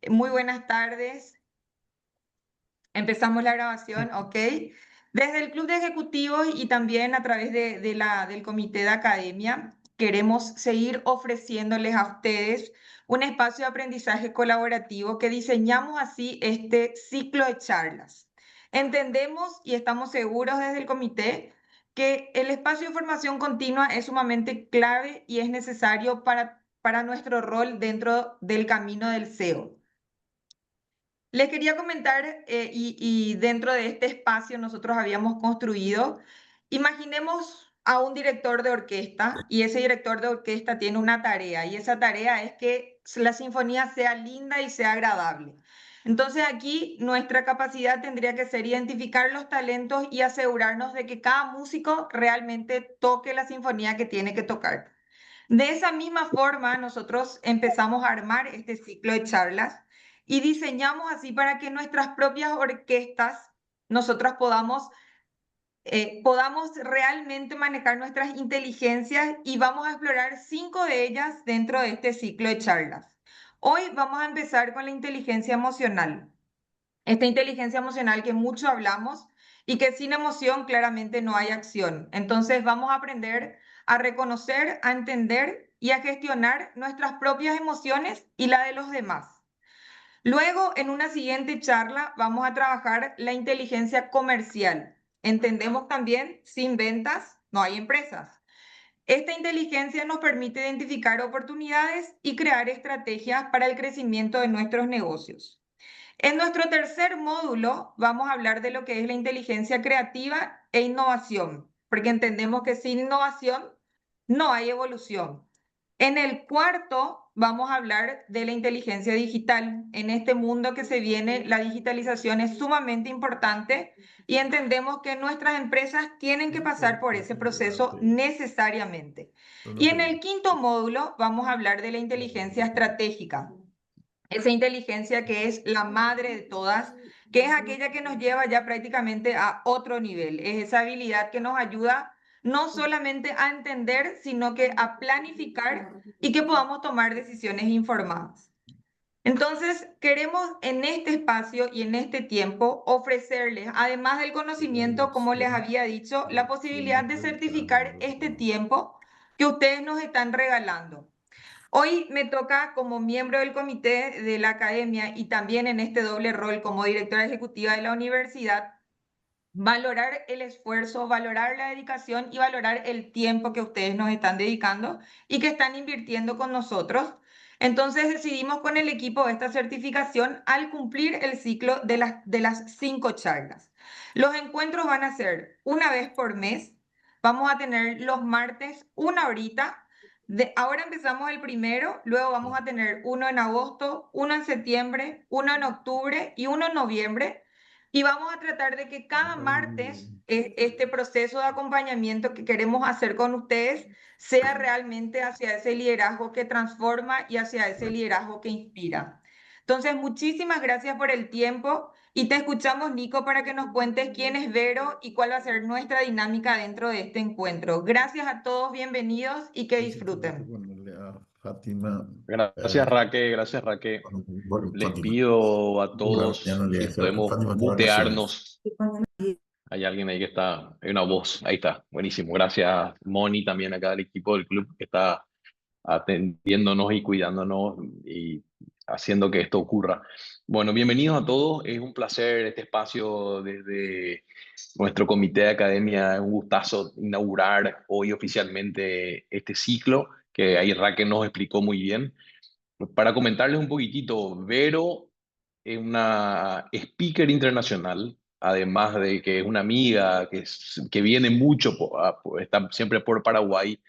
Muy buenas tardes. Empezamos la grabación, ¿ok? Desde el Club de Ejecutivos y también a través del Comité de Academia, queremos seguir ofreciéndoles a ustedes un espacio de aprendizaje colaborativo que diseñamos así este ciclo de charlas. Entendemos y estamos seguros desde el comité que el espacio de formación continua es sumamente clave y es necesario para nuestro rol dentro del camino del SEO. Les quería comentar, y dentro de este espacio nosotros habíamos construido, imaginemos a un director de orquesta y ese director de orquesta tiene una tarea y esa tarea es que la sinfonía sea linda y sea agradable. Entonces aquí nuestra capacidad tendría que ser identificar los talentos y asegurarnos de que cada músico realmente toque la sinfonía que tiene que tocar. De esa misma forma, nosotros empezamos a armar este ciclo de charlas y diseñamos así para que nuestras propias orquestas, nosotras podamos realmente manejar nuestras inteligencias y vamos a explorar 5 de ellas dentro de este ciclo de charlas. Hoy vamos a empezar con la inteligencia emocional. Esta inteligencia emocional que mucho hablamos y que sin emoción claramente no hay acción. Entonces vamos a aprender a reconocer, a entender y a gestionar nuestras propias emociones y la de los demás. Luego, en una siguiente charla, vamos a trabajar la inteligencia comercial. Entendemos también, sin ventas no hay empresas. Esta inteligencia nos permite identificar oportunidades y crear estrategias para el crecimiento de nuestros negocios. En nuestro tercer módulo vamos a hablar de lo que es la inteligencia creativa e innovación, porque entendemos que sin innovación no hay evolución. En el cuarto vamos a hablar de la inteligencia digital. En este mundo que se viene, la digitalización es sumamente importante y entendemos que nuestras empresas tienen que pasar por ese proceso necesariamente. Y en el quinto módulo vamos a hablar de la inteligencia estratégica, esa inteligencia que es la madre de todas, que es aquella que nos lleva ya prácticamente a otro nivel. Es esa habilidad que nos ayuda no solamente a entender, sino que a planificar y que podamos tomar decisiones informadas. Entonces, queremos en este espacio y en este tiempo ofrecerles, además del conocimiento, como les había dicho, la posibilidad de certificar este tiempo que ustedes nos están regalando. Hoy me toca como miembro del comité de la academia y también en este doble rol como directora ejecutiva de la universidad, valorar el esfuerzo, valorar la dedicación y valorar el tiempo que ustedes nos están dedicando y que están invirtiendo con nosotros. Entonces decidimos con el equipo esta certificación al cumplir el ciclo de las 5 charlas. Los encuentros van a ser una vez por mes. Vamos a tener los martes una horita. Ahora empezamos el primero, luego vamos a tener uno en agosto, uno en septiembre, uno en octubre y uno en noviembre. Y vamos a tratar de que cada martes este proceso de acompañamiento que queremos hacer con ustedes sea realmente hacia ese liderazgo que transforma y hacia ese liderazgo que inspira. Entonces, muchísimas gracias por el tiempo y te escuchamos, Nico, para que nos cuentes quién es Vero y cuál va a ser nuestra dinámica dentro de este encuentro. Gracias a todos, bienvenidos y que disfruten. Fátima, Gracias, Raque, gracias, Raque. bueno, Les Fátima. pido a Bueno, ya todos no le si dije, podemos Fátima está de vacaciones. mutearnos. Hay alguien ahí que está, hay una voz, ahí está, buenísimo. Gracias, Moni, también acá del equipo del club que está atendiéndonos y cuidándonos y haciendo que esto ocurra. Bueno, bienvenidos a todos. Es un placer este espacio desde nuestro comité de academia. Es un gustazo inaugurar hoy oficialmente este ciclo que ahí Raquel nos explicó muy bien. Para comentarles un poquitito, Vero es una speaker internacional, además de que es una amiga que viene mucho, está siempre por Paraguay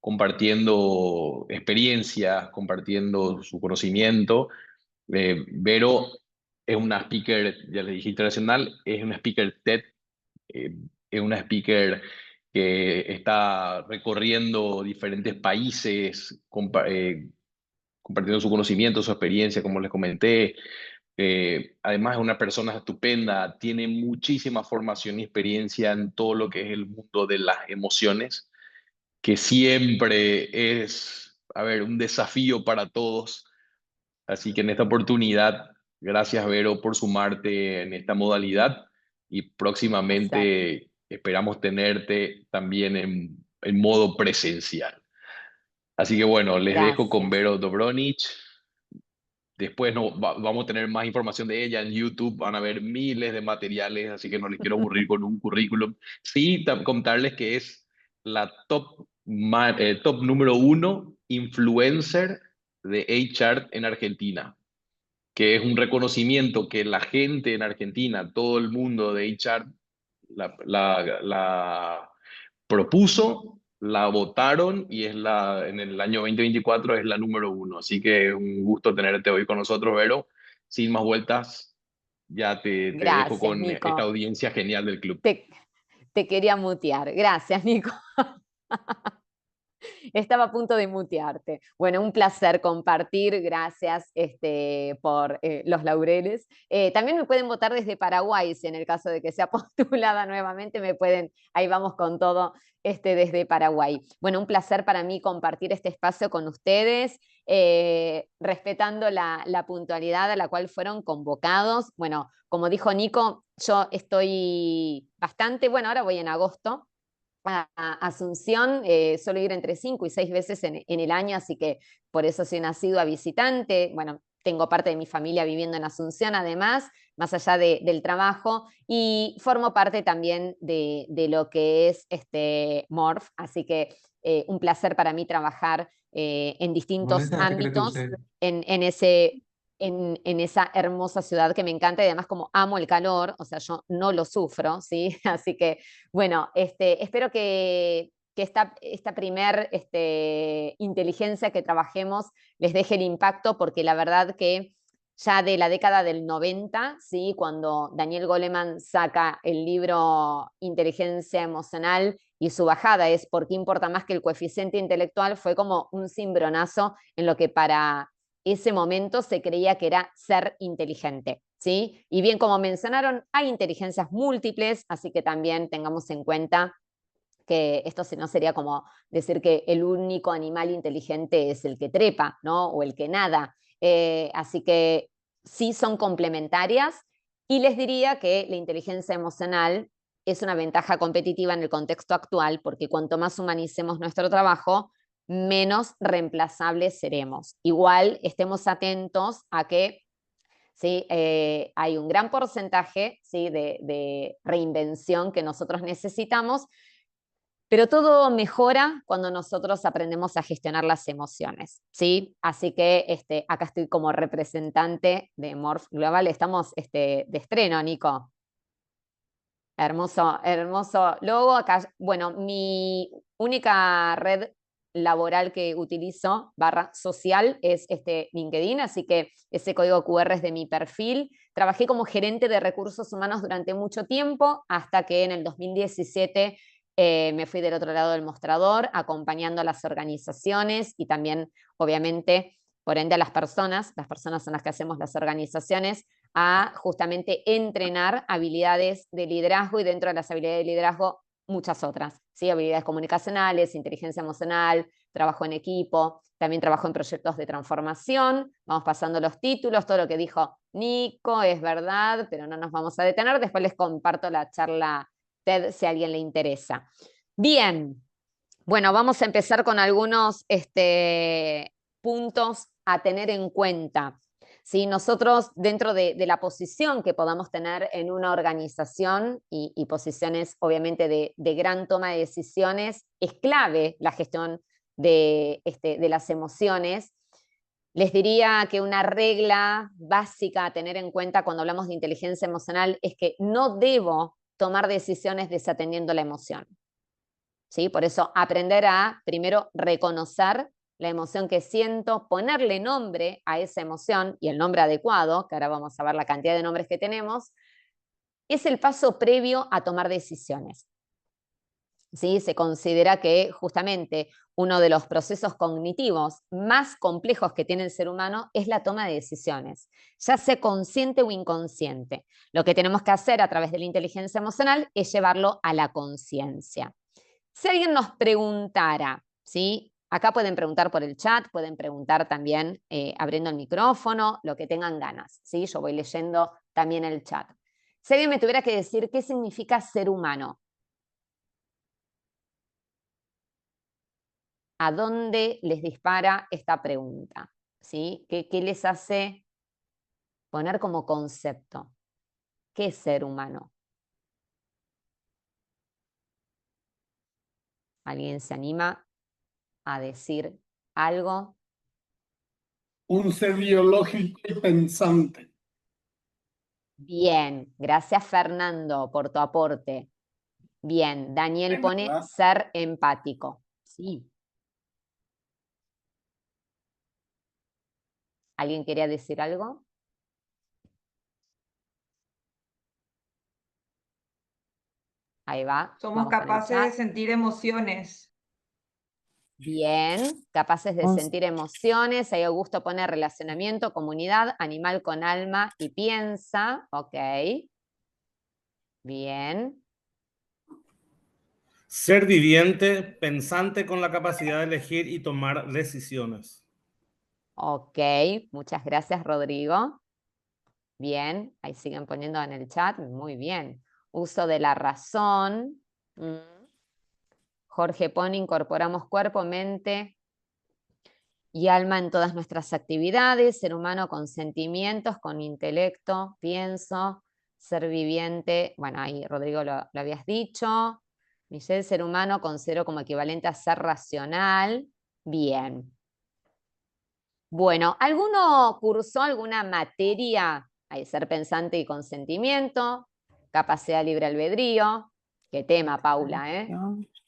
compartiendo experiencias, compartiendo su conocimiento. Vero es una speaker, ya les dije, internacional, es una speaker TED, es una speaker que está recorriendo diferentes países, compartiendo su conocimiento, su experiencia, como les comenté. Además es una persona estupenda, tiene muchísima formación y experiencia en todo lo que es el mundo de las emociones, que siempre es, a ver, un desafío para todos, Así que en esta oportunidad, gracias Vero por sumarte en esta modalidad y Placer. próximamente esperamos tenerte también en modo presencial. Así que bueno, les dejo con Gracias. Vero Dobronic. Después no, vamos a tener más información de ella en YouTube, van a ver miles de materiales, así que no les quiero aburrir con un currículum. Sí, contarles que es la top número 1 influencer de HR en Argentina, que es un reconocimiento que la gente en Argentina, todo el mundo de HR, la propuso, la votaron y en el año 2024 es la número 1. Así que es un gusto tenerte hoy con nosotros, Vero. Sin más vueltas, ya te dejo Gracias, con esta Nico. audiencia genial del club. Te, te quería mutear. Gracias, Nico. Estaba a punto de mutearte. Bueno, un placer compartir. Gracias por los laureles. También me pueden votar desde Paraguay, si en el caso de que sea postulada nuevamente, me pueden, ahí vamos con todo desde Paraguay. Bueno, un placer para mí compartir este espacio con ustedes, respetando la puntualidad a la cual fueron convocados. Bueno, como dijo Nico, yo estoy bastante, bueno, ahora voy en agosto a Asunción, suelo ir entre 5 y 6 veces en el año, así que por eso soy nacido a visitante. Bueno, tengo parte de mi familia viviendo en Asunción, además, más allá del trabajo, y formo parte también de lo que es Morph, así que un placer para mí trabajar en distintos ámbitos en ese en esa hermosa ciudad que me encanta y además como amo el calor, o sea, yo no lo sufro, ¿sí? Así que, bueno, espero que esta primer inteligencia que trabajemos les deje el impacto, porque la verdad que ya de la década del 90, ¿sí? Cuando Daniel Goleman saca el libro Inteligencia Emocional y su bajada es ¿por qué importa más que el coeficiente intelectual? Fue como un cimbronazo en lo que para ese momento se creía que era ser inteligente, ¿sí? Y bien, como mencionaron, hay inteligencias múltiples, así que también tengamos en cuenta que esto no sería como decir que el único animal inteligente es el que trepa, ¿no? O el que nada. Así que sí son complementarias y les diría que la inteligencia emocional es una ventaja competitiva en el contexto actual porque cuanto más humanicemos nuestro trabajo, menos reemplazables seremos. Igual estemos atentos a que ¿sí? Hay un gran porcentaje, ¿sí? de reinvención que nosotros necesitamos, pero todo mejora cuando nosotros aprendemos a gestionar las emociones, ¿sí? Así que acá estoy como representante de Morph Global. Estamos de estreno, Nico. Hermoso, hermoso logo. Acá, bueno, mi única red laboral que utilizo, /social, es LinkedIn, así que ese código QR es de mi perfil. Trabajé como gerente de recursos humanos durante mucho tiempo, hasta que en el 2017 me fui del otro lado del mostrador, acompañando a las organizaciones y también, obviamente, por ende a las personas son las que hacemos las organizaciones, a justamente entrenar habilidades de liderazgo y dentro de las habilidades de liderazgo muchas otras, ¿sí? Habilidades comunicacionales, inteligencia emocional, trabajo en equipo, también trabajo en proyectos de transformación. Vamos pasando los títulos, todo lo que dijo Nico es verdad, pero no nos vamos a detener. Después les comparto la charla TED si a alguien le interesa. Bien, bueno, vamos a empezar con algunos puntos a tener en cuenta. ¿Sí? Nosotros, dentro de la posición que podamos tener en una organización y posiciones obviamente de gran toma de decisiones, es clave la gestión de las emociones. Les diría que una regla básica a tener en cuenta cuando hablamos de inteligencia emocional es que no debo tomar decisiones desatendiendo la emoción. ¿Sí? Por eso aprender a primero reconocer la emoción que siento, ponerle nombre a esa emoción y el nombre adecuado, que ahora vamos a ver la cantidad de nombres que tenemos, es el paso previo a tomar decisiones. ¿Sí? Se considera que justamente uno de los procesos cognitivos más complejos que tiene el ser humano es la toma de decisiones, ya sea consciente o inconsciente. Lo que tenemos que hacer a través de la inteligencia emocional es llevarlo a la conciencia. Si alguien nos preguntara, ¿sí? Acá pueden preguntar por el chat, pueden preguntar también abriendo el micrófono, lo que tengan ganas, ¿sí? Yo voy leyendo también el chat. Si alguien me tuviera que decir qué significa ser humano, ¿a dónde les dispara esta pregunta? ¿Sí? ¿Qué les hace poner como concepto? ¿Qué es ser humano? ¿Alguien se anima a decir algo? Un ser biológico y pensante. Bien, gracias Fernando por tu aporte. Bien, Daniel pone ¿Verdad? ser empático. Sí. ¿Alguien quería decir algo? Ahí va. Somos Vamos con el capaces de chat. sentir emociones. Bien, capaces de sentir emociones. Ahí Augusto pone relacionamiento, comunidad, animal con alma y piensa. Ok. Bien. Ser viviente, pensante con la capacidad de elegir y tomar decisiones. Ok. Muchas gracias, Rodrigo. Bien. Ahí siguen poniendo en el chat. Muy bien. Uso de la razón. Jorge pone, incorporamos cuerpo, mente y alma en todas nuestras actividades, ser humano con sentimientos, con intelecto, pienso, ser viviente, bueno, ahí Rodrigo lo habías dicho. Michelle, ser humano considero como equivalente a ser racional. Bien. Bueno, ¿alguno cursó alguna materia? Hay ser pensante y con sentimiento, capacidad libre albedrío. Qué tema, Paula, ¿eh?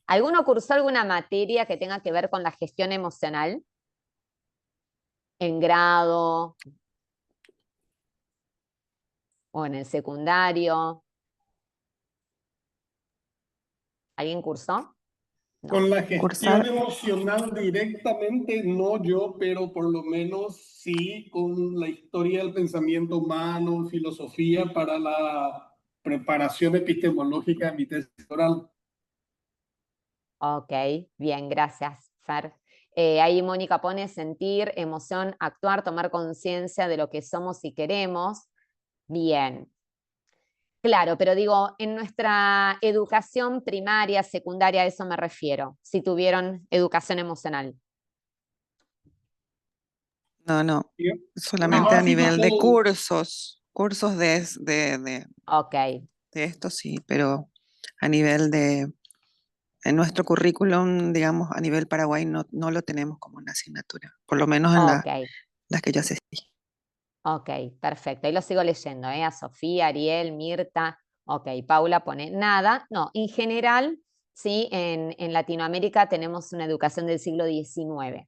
¿Alguno cursó alguna materia que tenga que ver con la gestión emocional? ¿En grado o en el secundario? ¿Alguien cursó? No. Con la gestión emocional directamente, no yo, pero por lo menos sí con la historia del pensamiento humano, filosofía para la preparación epistemológica de mi tesis doctoral. Ok, bien, gracias, Fer. Ahí Mónica pone sentir, emoción, actuar, tomar conciencia de lo que somos y queremos. Bien. Claro, pero digo, en nuestra educación primaria, secundaria, a eso me refiero, si tuvieron educación emocional. No, ¿Sí? solamente No, a nivel de todo. cursos de Ok, esto sí, pero a nivel en nuestro currículum, digamos, a nivel Paraguay no lo tenemos como una asignatura, por lo menos en ok. las que yo asistí. Ok, perfecto. Ahí lo sigo leyendo, ¿eh? A Sofía, Ariel, Mirta. Ok, Paula pone nada. No, en general, sí, en Latinoamérica tenemos una educación del siglo XIX.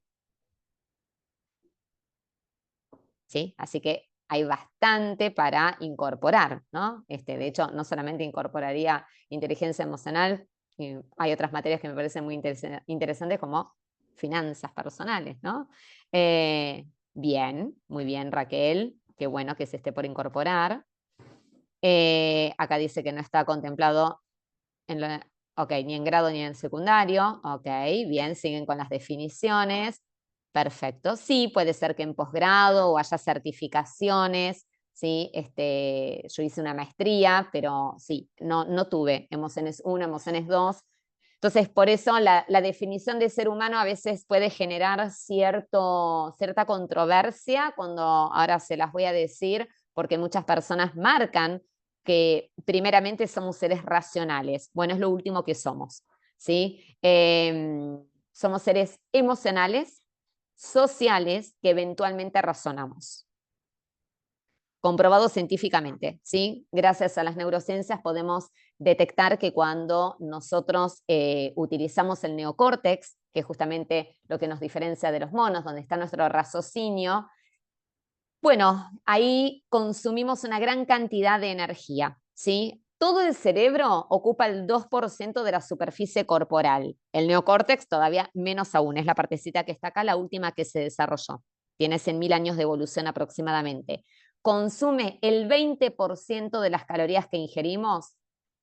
¿Sí? Así que hay bastante para incorporar, ¿no? De hecho, no solamente incorporaría inteligencia emocional, hay otras materias que me parecen muy interesantes como finanzas personales, ¿no? Bien, muy bien, Raquel. Qué bueno que se esté por incorporar. Acá dice que no está contemplado ni en grado ni en secundario. Ok, bien, siguen con las definiciones. Perfecto. Sí, puede ser que en posgrado o haya certificaciones. ¿Sí? Yo hice una maestría, pero sí, no tuve emociones 1, emociones 2. Entonces, por eso la definición de ser humano a veces puede generar cierta controversia cuando ahora se las voy a decir, porque muchas personas marcan que primeramente somos seres racionales. Bueno, es lo último que somos, ¿sí? Somos seres emocionales, sociales, que eventualmente razonamos. Comprobado científicamente, ¿sí? Gracias a las neurociencias podemos detectar que cuando nosotros utilizamos el neocórtex, que es justamente lo que nos diferencia de los monos, donde está nuestro raciocinio, bueno, ahí consumimos una gran cantidad de energía, ¿sí? Todo el cerebro ocupa el 2% de la superficie corporal. El neocórtex todavía menos aún, es la partecita que está acá, la última que se desarrolló. Tiene 100.000 años de evolución aproximadamente. Consume el 20% de las calorías que ingerimos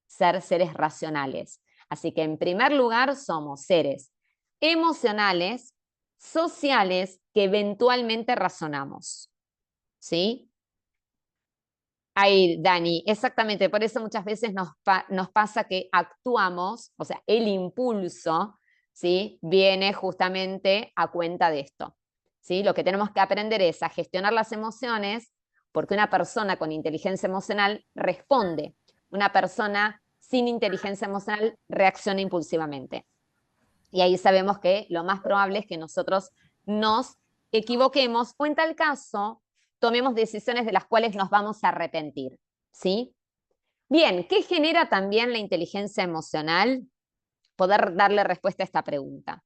ser seres racionales. Así que en primer lugar somos seres emocionales, sociales que eventualmente razonamos. ¿Sí? Ahí, Dani, exactamente, por eso muchas veces nos pasa que actuamos, o sea, el impulso, ¿sí? Viene justamente a cuenta de esto. ¿Sí? Lo que tenemos que aprender es a gestionar las emociones, porque una persona con inteligencia emocional responde. Una persona sin inteligencia emocional reacciona impulsivamente. Y ahí sabemos que lo más probable es que nosotros nos equivoquemos o en tal caso tomemos decisiones de las cuales nos vamos a arrepentir. ¿Sí? Bien, ¿qué genera también la inteligencia emocional? Poder darle respuesta a esta pregunta.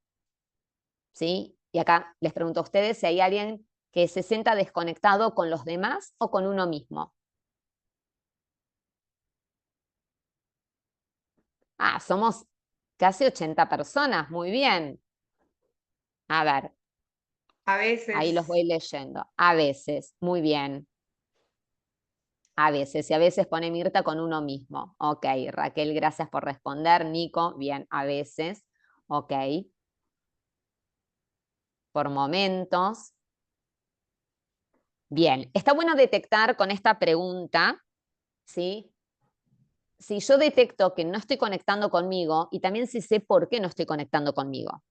¿Sí? Y acá les pregunto a ustedes si hay alguien que se sienta desconectado con los demás o con uno mismo. Ah, somos casi 80 personas, muy bien. A ver, A ahí los veces. voy leyendo. A veces, muy bien. A veces, y a veces pone Mirta con uno mismo. Ok, Raquel, gracias por responder. Nico, bien, a veces. Ok. Por momentos. Bien, está bueno detectar con esta pregunta, ¿sí? Si yo detecto que no estoy conectando conmigo y también si sé por qué no estoy conectando conmigo,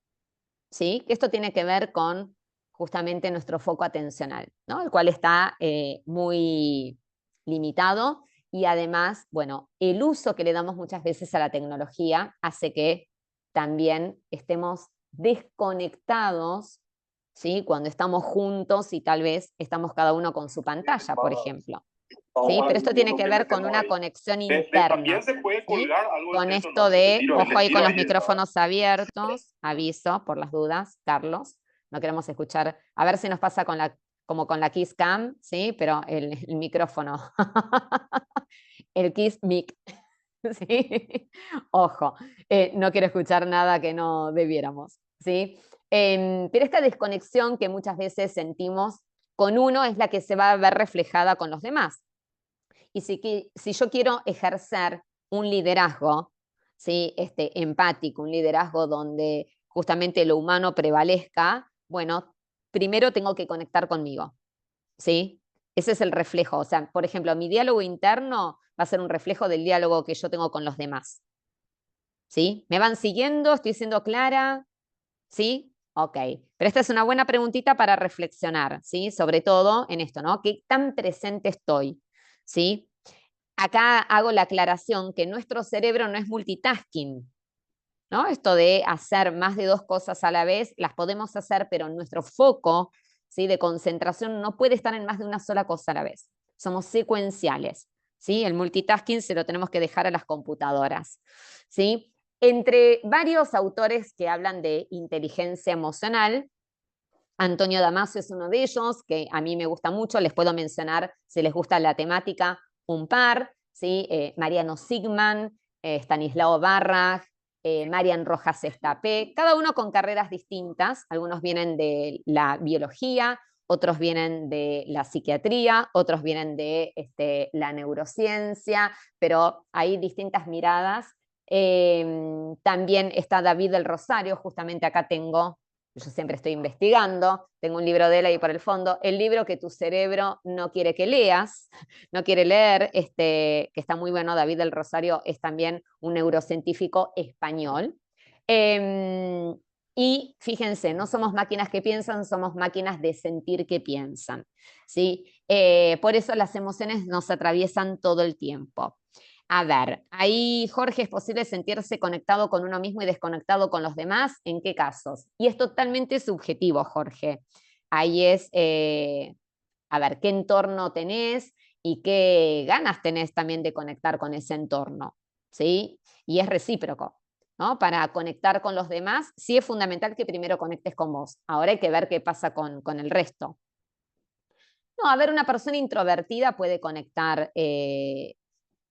¿sí? Que esto tiene que ver con justamente nuestro foco atencional, ¿no? El cual está muy limitado y además, bueno, el uso que le damos muchas veces a la tecnología hace que también estemos desconectados, ¿sí? Cuando estamos juntos y tal vez estamos cada uno con su pantalla, por ejemplo. ¿Sí? Pero esto tiene que ver con una conexión interna. ¿Sí? Con esto de, ojo ahí con los micrófonos abiertos, aviso por las dudas, Carlos, no queremos escuchar, a ver si nos pasa con como con la Kiss Cam, ¿sí? Pero el micrófono, el Kiss Mic, ¿sí? Ojo, no quiero escuchar nada que no debiéramos, ¿sí? Pero esta desconexión que muchas veces sentimos con uno es la que se va a ver reflejada con los demás. Y si yo quiero ejercer un liderazgo, ¿sí? Empático, un liderazgo donde justamente lo humano prevalezca, bueno, primero tengo que conectar conmigo, ¿sí? Ese es el reflejo. O sea, por ejemplo, mi diálogo interno va a ser un reflejo del diálogo que yo tengo con los demás. ¿Sí? ¿Me van siguiendo? ¿Estoy siendo clara? ¿Sí? Ok. Pero esta es una buena preguntita para reflexionar, ¿sí? Sobre todo en esto, ¿no? ¿Qué tan presente estoy? ¿Sí? Acá hago la aclaración que nuestro cerebro no es multitasking, ¿no? Esto de hacer más de dos cosas a la vez, las podemos hacer, pero nuestro foco, ¿sí? De concentración no puede estar en más de una sola cosa a la vez. Somos secuenciales, ¿sí? El multitasking se lo tenemos que dejar a las computadoras, ¿sí? Entre varios autores que hablan de inteligencia emocional, Antonio Damasio es uno de ellos, que a mí me gusta mucho, les puedo mencionar, si les gusta la temática, un par, ¿sí? Mariano Sigman, Stanislao Barrag, Marian Rojas Estapé, cada uno con carreras distintas, algunos vienen de la biología, otros vienen de la psiquiatría, otros vienen de la neurociencia, pero hay distintas miradas. También está David del Rosario, justamente acá tengo, yo siempre estoy investigando, tengo un libro de él ahí por el fondo, el libro que tu cerebro no quiere que leas, no quiere leer, que está muy bueno. David del Rosario es también un neurocientífico español. Y fíjense, no somos máquinas que piensan, somos máquinas de sentir que piensan, ¿sí? Por eso las emociones nos atraviesan todo el tiempo. A ver, ahí, Jorge, ¿es posible sentirse conectado con uno mismo y desconectado con los demás? ¿En qué casos? Y es totalmente subjetivo, Jorge. Ahí es, a ver, qué entorno tenés y qué ganas tenés también de conectar con ese entorno, ¿sí? Y es recíproco, ¿no? Para conectar con los demás, sí es fundamental que primero conectes con vos. Ahora hay que ver qué pasa con el resto. No, a ver, una persona introvertida puede conectar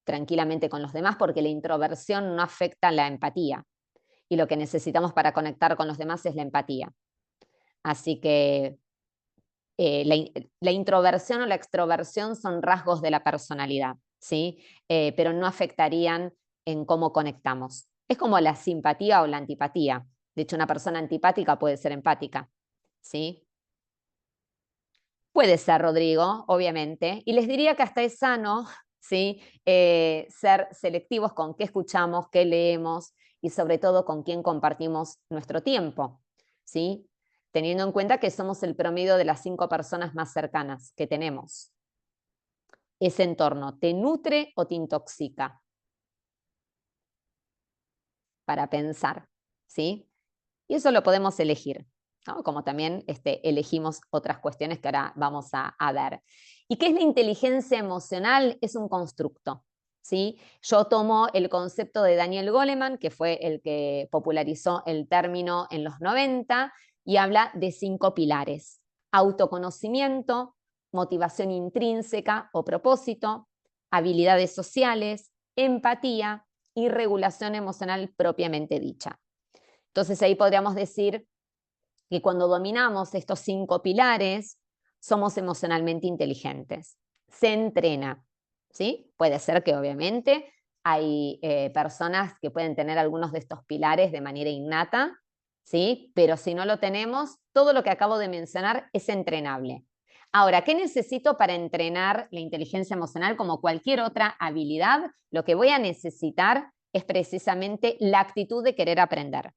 tranquilamente con los demás porque la introversión no afecta la empatía y lo que necesitamos para conectar con los demás es la empatía. Así que la introversión o la extroversión son rasgos de la personalidad, ¿sí? Pero no afectarían en cómo conectamos. Es como la simpatía o la antipatía. De hecho, una persona antipática puede ser empática. ¿sí? Puede ser, Rodrigo, obviamente, y les diría que hasta es sano, ¿sí? Ser selectivos con qué escuchamos, qué leemos y sobre todo con quién compartimos nuestro tiempo, ¿sí? Teniendo en cuenta que somos el promedio de las 5 personas más cercanas que tenemos. Ese entorno, ¿te nutre o te intoxica? Para pensar, ¿sí? Y eso lo podemos elegir, ¿no? Como también elegimos otras cuestiones que ahora vamos a ver. ¿Y qué es la inteligencia emocional? Es un constructo, ¿sí? Yo tomo el concepto de Daniel Goleman, que fue el que popularizó el término en los 90, y habla de 5 pilares: autoconocimiento, motivación intrínseca o propósito, habilidades sociales, empatía y regulación emocional propiamente dicha. Entonces ahí podríamos decir que cuando dominamos estos 5 pilares, somos emocionalmente inteligentes. Se entrena, ¿sí? Puede ser que obviamente hay personas que pueden tener algunos de estos pilares de manera innata, ¿sí? Pero si no lo tenemos, todo lo que acabo de mencionar es entrenable. Ahora, ¿qué necesito para entrenar la inteligencia emocional? Como cualquier otra habilidad, lo que voy a necesitar es precisamente la actitud de querer aprender.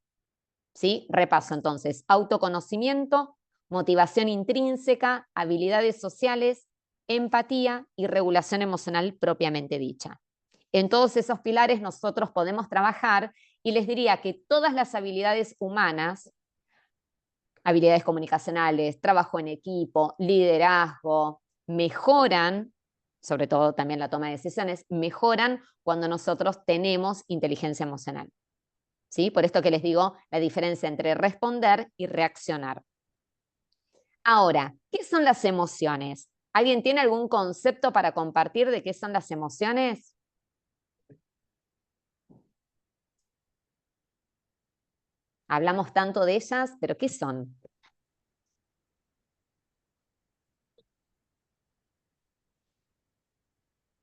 ¿Sí? Repaso entonces: autoconocimiento, motivación intrínseca, habilidades sociales, empatía y regulación emocional propiamente dicha. En todos esos pilares nosotros podemos trabajar y les diría que todas las habilidades humanas, habilidades comunicacionales, trabajo en equipo, liderazgo, mejoran, sobre todo también la toma de decisiones, mejoran cuando nosotros tenemos inteligencia emocional. ¿Sí? Por esto que les digo la diferencia entre responder y reaccionar. Ahora, ¿qué son las emociones? ¿Alguien tiene algún concepto para compartir de qué son las emociones? Hablamos tanto de ellas, pero ¿qué son?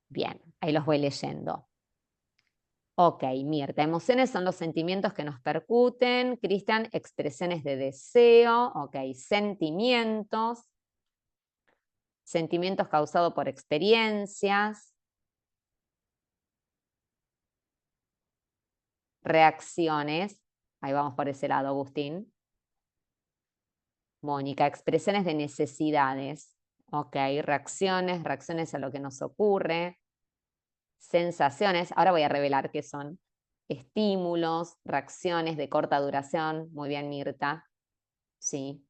Bien, ahí los voy leyendo. Ok, Mirta, emociones son los sentimientos que nos percuten. Cristian, expresiones de deseo. Ok, sentimientos. Sentimientos causados por experiencias. Reacciones. Ahí vamos por ese lado, Agustín. Mónica, expresiones de necesidades. Ok, reacciones a lo que nos ocurre. Sensaciones, ahora voy a revelar qué son. Estímulos, reacciones de corta duración. Muy bien, Mirta. Sí.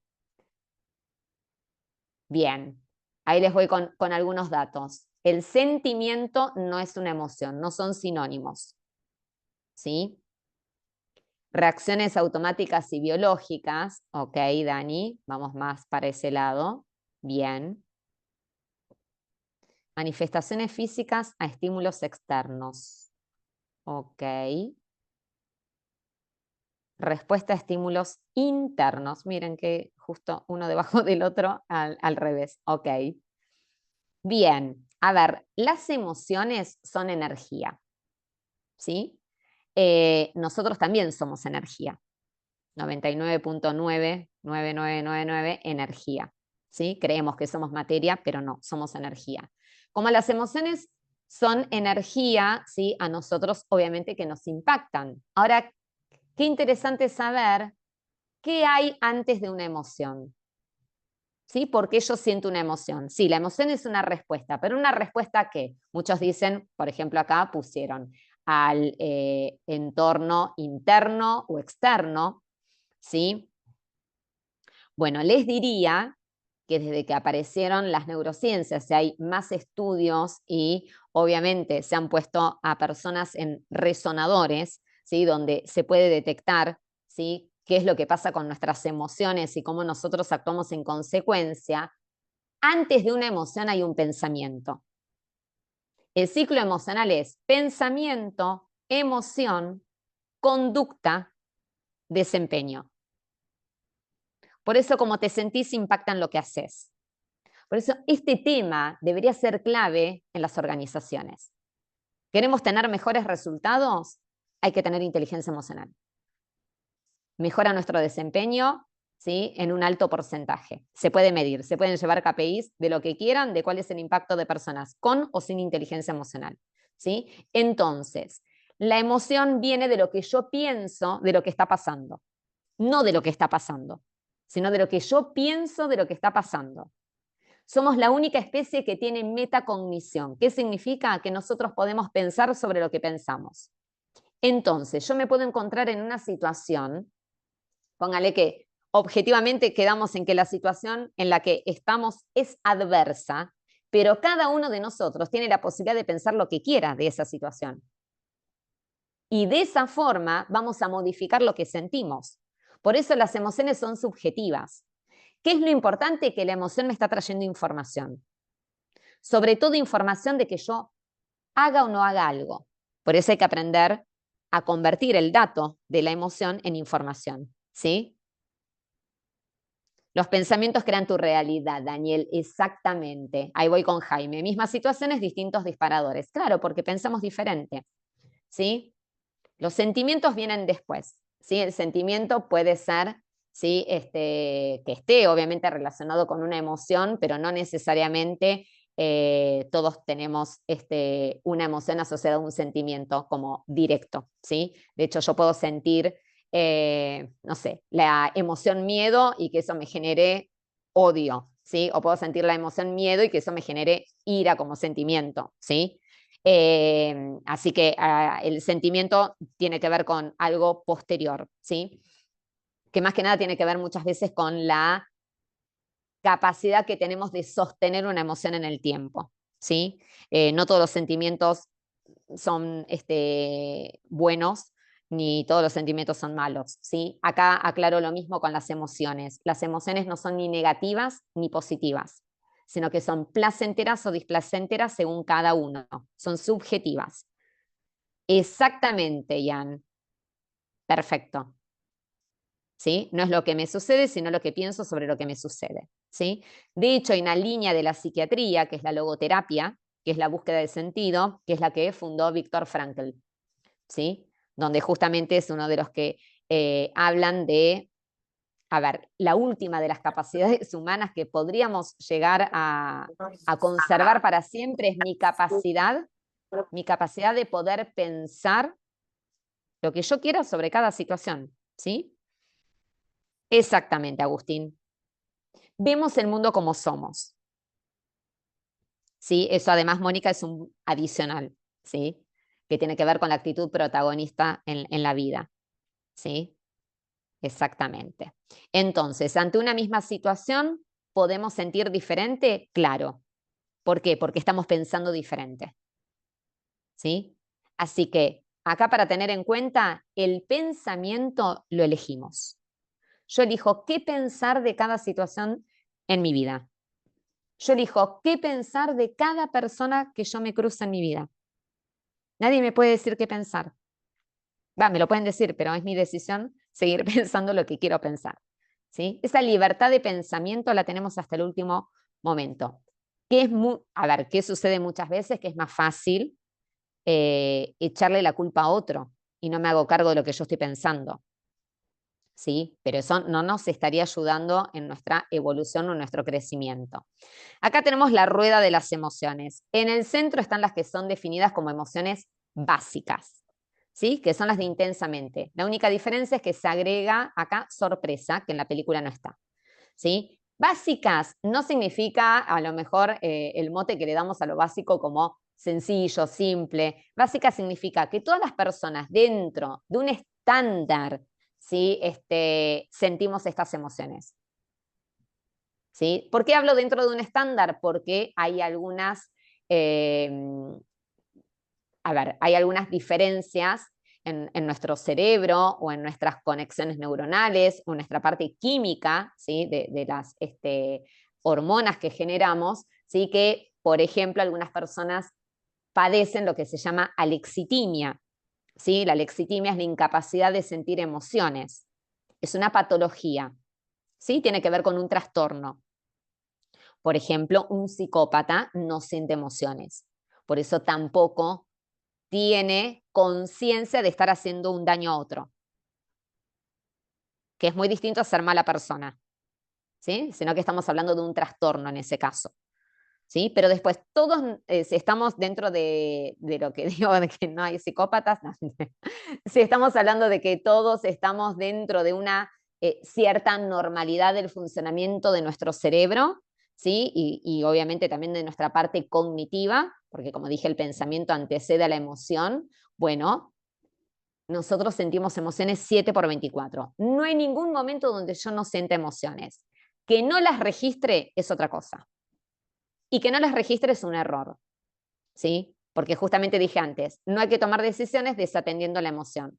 Bien, ahí les voy con algunos datos. El sentimiento no es una emoción, no son sinónimos. ¿Sí? Reacciones automáticas y biológicas. Ok, Dani, vamos más para ese lado. Bien. Manifestaciones físicas a estímulos externos. Ok. Respuesta a estímulos internos. Miren que justo uno debajo del otro al revés. Ok. Bien. A ver, las emociones son energía. ¿Sí? Nosotros también somos energía. 99.99999 energía. ¿Sí? Creemos que somos materia, pero no, somos energía. Como las emociones son energía, ¿sí? A nosotros obviamente que nos impactan. Ahora, qué interesante saber qué hay antes de una emoción. ¿Sí? ¿Por qué yo siento una emoción? Sí, la emoción es una respuesta, pero ¿una respuesta a qué? Muchos dicen, por ejemplo, acá pusieron al entorno interno o externo, ¿sí? Bueno, les diría que desde que aparecieron las neurociencias, hay más estudios y obviamente se han puesto a personas en resonadores, ¿sí? Donde se puede detectar, ¿sí? Qué es lo que pasa con nuestras emociones y cómo nosotros actuamos en consecuencia. Antes de una emoción hay un pensamiento. El ciclo emocional es pensamiento, emoción, conducta, desempeño. Por eso, como te sentís impacta en lo que haces. Por eso, este tema debería ser clave en las organizaciones. ¿Queremos tener mejores resultados? Hay que tener inteligencia emocional. Mejora nuestro desempeño, ¿sí? En un alto porcentaje. Se puede medir, se pueden llevar KPIs de lo que quieran, de cuál es el impacto de personas con o sin inteligencia emocional, ¿sí? Entonces, la emoción viene de lo que yo pienso de lo que está pasando, no de lo que está pasando, sino de lo que yo pienso de lo que está pasando. Somos la única especie que tiene metacognición. ¿Qué significa? Que nosotros podemos pensar sobre lo que pensamos. Entonces, yo me puedo encontrar en una situación, póngale que objetivamente quedamos en que la situación en la que estamos es adversa, pero cada uno de nosotros tiene la posibilidad de pensar lo que quiera de esa situación. Y de esa forma vamos a modificar lo que sentimos. Por eso las emociones son subjetivas. ¿Qué es lo importante? Que la emoción me está trayendo información. Sobre todo información de que yo haga o no haga algo. Por eso hay que aprender a convertir el dato de la emoción en información, ¿sí? Los pensamientos crean tu realidad, Daniel, exactamente. Ahí voy con Jaime. Mismas situaciones, distintos disparadores. Claro, porque pensamos diferente, ¿sí? Los sentimientos vienen después, ¿sí? El sentimiento puede ser, ¿sí? Que esté obviamente relacionado con una emoción, pero no necesariamente todos tenemos una emoción asociada a un sentimiento como directo, ¿sí? De hecho, yo puedo sentir, no sé, la emoción miedo y que eso me genere odio, ¿sí? O puedo sentir la emoción miedo y que eso me genere ira como sentimiento, ¿sí? Así que el sentimiento tiene que ver con algo posterior, ¿sí? Que más que nada tiene que ver muchas veces con la capacidad que tenemos de sostener una emoción en el tiempo, ¿sí? No todos los sentimientos son buenos, ni todos los sentimientos son malos, ¿sí? Acá aclaro lo mismo con las emociones. Las emociones no son ni negativas ni positivas, sino que son placenteras o displacenteras según cada uno. Son subjetivas. Exactamente, Ian. Perfecto. ¿Sí? No es lo que me sucede, sino lo que pienso sobre lo que me sucede, ¿sí? De hecho, hay una línea de la psiquiatría, que es la logoterapia, que es la búsqueda del sentido, que es la que fundó Viktor Frankl, ¿sí? Donde justamente es uno de los que hablan de, a ver, la última de las capacidades humanas que podríamos llegar a conservar para siempre es mi capacidad de poder pensar lo que yo quiera sobre cada situación, ¿sí? Exactamente, Agustín. Vemos el mundo como somos, ¿sí? Eso además, Mónica, es un adicional, ¿sí? Que tiene que ver con la actitud protagonista en la vida, ¿sí? Exactamente. Entonces, ante una misma situación, ¿podemos sentir diferente? Claro. ¿Por qué? Porque estamos pensando diferente, ¿sí? Así que, acá para tener en cuenta, el pensamiento lo elegimos. Yo elijo qué pensar de cada situación en mi vida. Yo elijo qué pensar de cada persona que yo me cruza en mi vida. Nadie me puede decir qué pensar. Me lo pueden decir, pero es mi decisión seguir pensando lo que quiero pensar, ¿sí? Esa libertad de pensamiento la tenemos hasta el último momento. ¿Qué sucede muchas veces? Que es más fácil echarle la culpa a otro y no me hago cargo de lo que yo estoy pensando, ¿sí? Pero eso no nos estaría ayudando en nuestra evolución o en nuestro crecimiento. Acá tenemos la rueda de las emociones. En el centro están las que son definidas como emociones básicas, ¿sí? Que son las de intensamente. La única diferencia es que se agrega acá sorpresa, que en la película no está, ¿sí? Básicas no significa a lo mejor el mote que le damos a lo básico como sencillo, simple. Básica significa que todas las personas dentro de un estándar, ¿sí? Sentimos estas emociones, ¿sí? ¿Por qué hablo dentro de un estándar? Porque hay algunas, hay algunas diferencias en nuestro cerebro o en nuestras conexiones neuronales o en nuestra parte química, ¿sí? de las hormonas que generamos, ¿sí? Que, por ejemplo, algunas personas padecen lo que se llama alexitimia, ¿sí? La alexitimia es la incapacidad de sentir emociones. Es una patología, ¿sí? Tiene que ver con un trastorno. Por ejemplo, un psicópata no siente emociones. Por eso tampoco tiene conciencia de estar haciendo un daño a otro. que es muy distinto a ser mala persona, ¿sí? Sino que estamos hablando de un trastorno en ese caso. ¿Sí? Pero después todos si estamos dentro de lo que digo, de que no hay psicópatas, no. Si estamos hablando de que todos estamos dentro de una cierta normalidad del funcionamiento de nuestro cerebro, ¿sí? Y obviamente también de nuestra parte cognitiva, porque como dije, el pensamiento antecede a la emoción. Bueno, nosotros sentimos emociones 7/24. No hay ningún momento donde yo no sienta emociones. Que no las registre es otra cosa. Y que no las registre es un error, ¿sí? Porque justamente dije antes, no hay que tomar decisiones desatendiendo la emoción.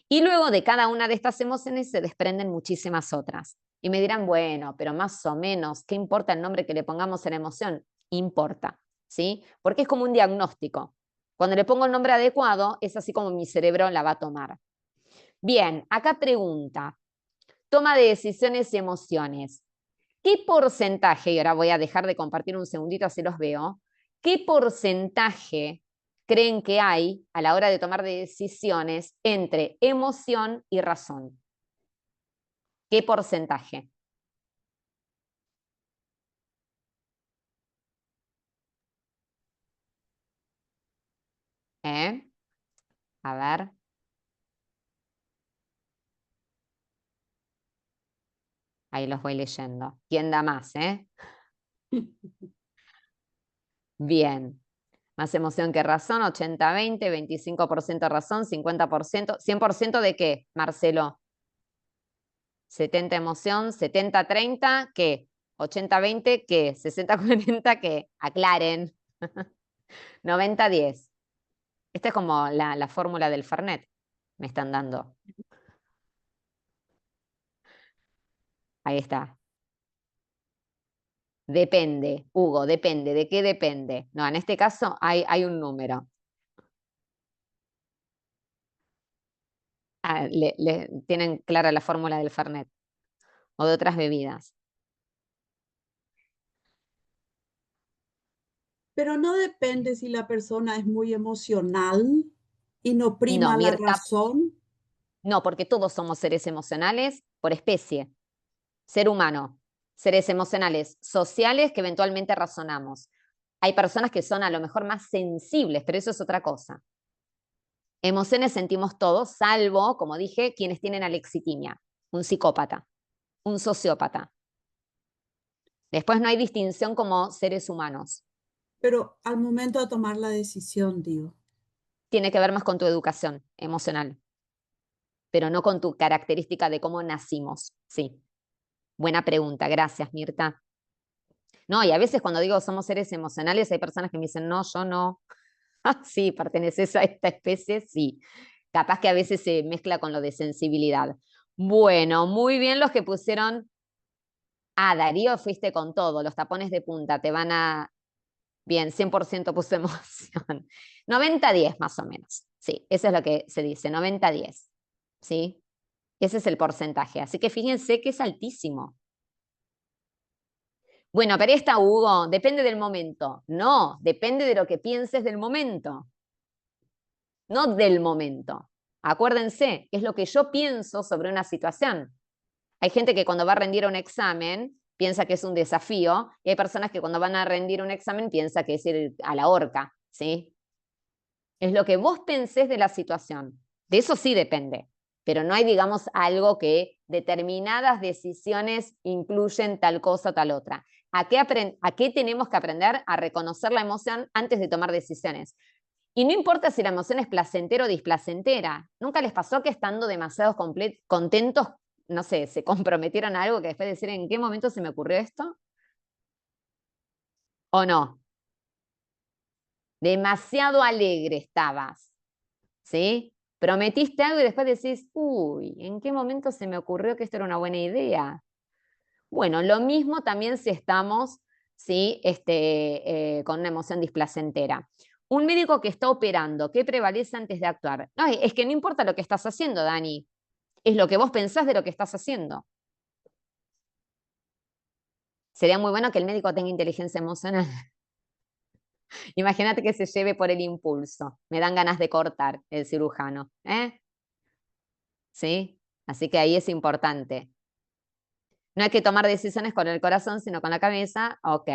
Y luego de cada una de estas emociones se desprenden muchísimas otras. Y me dirán, bueno, pero más o menos, ¿qué importa el nombre que le pongamos a la emoción? Importa, ¿sí? Porque es como un diagnóstico. Cuando le pongo el nombre adecuado, es así como mi cerebro la va a tomar. Bien, acá pregunta, toma de decisiones y emociones. ¿Qué porcentaje, y ahora voy a dejar de compartir un segundito así los veo, qué porcentaje creen que hay a la hora de tomar decisiones entre emoción y razón? ¿Qué porcentaje? ¿Eh? A ver. Ahí los voy leyendo. ¿Quién da más, Bien. Más emoción que razón, 80-20, 25% razón, 50%. ¿100% de qué, Marcelo? 70 emoción, 70-30, ¿qué? 80-20, ¿qué? 60-40, ¿qué? Aclaren. 90-10. Esta es como la fórmula del Fernet. Me están dando. Ahí está. Depende, Hugo, depende. ¿De qué depende? No, en este caso hay un número. Tienen clara la fórmula del Fernet o de otras bebidas. Pero no depende si la persona es muy emocional y no No, prima la Mirta, razón. no, porque todos somos seres emocionales por especie. Ser humano, seres emocionales sociales que eventualmente razonamos. Hay personas que son a lo mejor más sensibles, pero eso es otra cosa. Emociones sentimos todos, salvo, como dije, quienes tienen alexitimia, un psicópata, un sociópata. Después no hay distinción como seres humanos. Pero al momento de tomar la decisión, digo. Tiene que ver más con tu educación emocional, pero no con tu característica de cómo nacimos. Sí. Buena pregunta, gracias, Mirta. No, y a veces cuando digo somos seres emocionales, hay personas que me dicen, no, yo no. Ah, sí, perteneces a esta especie, sí. Capaz que a veces se mezcla con lo de sensibilidad. Bueno, muy bien los que pusieron. Ah, Darío, fuiste con todo, los tapones de punta, te van a. Bien, 100% puse emoción. 90-10 más o menos. Sí, eso es lo que se dice, 90-10. ¿Sí? Ese es el porcentaje. Así que fíjense que es altísimo. Bueno, pero esta, Hugo, depende del momento. No, depende de lo que pienses del momento. No del momento. Acuérdense, es lo que yo pienso sobre una situación. Hay gente que cuando va a rendir un examen piensa que es un desafío y hay personas que cuando van a rendir un examen piensa que es ir a la horca, ¿sí? Es lo que vos pensés de la situación. De eso sí depende, pero no hay, digamos, algo que determinadas decisiones incluyen tal cosa o tal otra. ¿A qué tenemos que aprender? A reconocer la emoción antes de tomar decisiones. Y no importa si la emoción es placentera o displacentera. ¿Nunca les pasó que estando demasiado contentos, no sé, se comprometieron a algo que después decir en qué momento se me ocurrió esto? ¿O no? Demasiado alegre estabas, ¿sí? Prometiste algo y después decís, uy, ¿en qué momento se me ocurrió que esto era una buena idea? Bueno, lo mismo también si estamos, ¿sí? Con una emoción displacentera. Un médico que está operando, ¿qué prevalece antes de actuar? No, es que no importa lo que estás haciendo, Dani, es lo que vos pensás de lo que estás haciendo. Sería muy bueno que el médico tenga inteligencia emocional. Imagínate que se lleve por el impulso. Me dan ganas de cortar el cirujano. ¿Sí? Así que ahí es importante. No hay que tomar decisiones con el corazón, sino con la cabeza. Ok.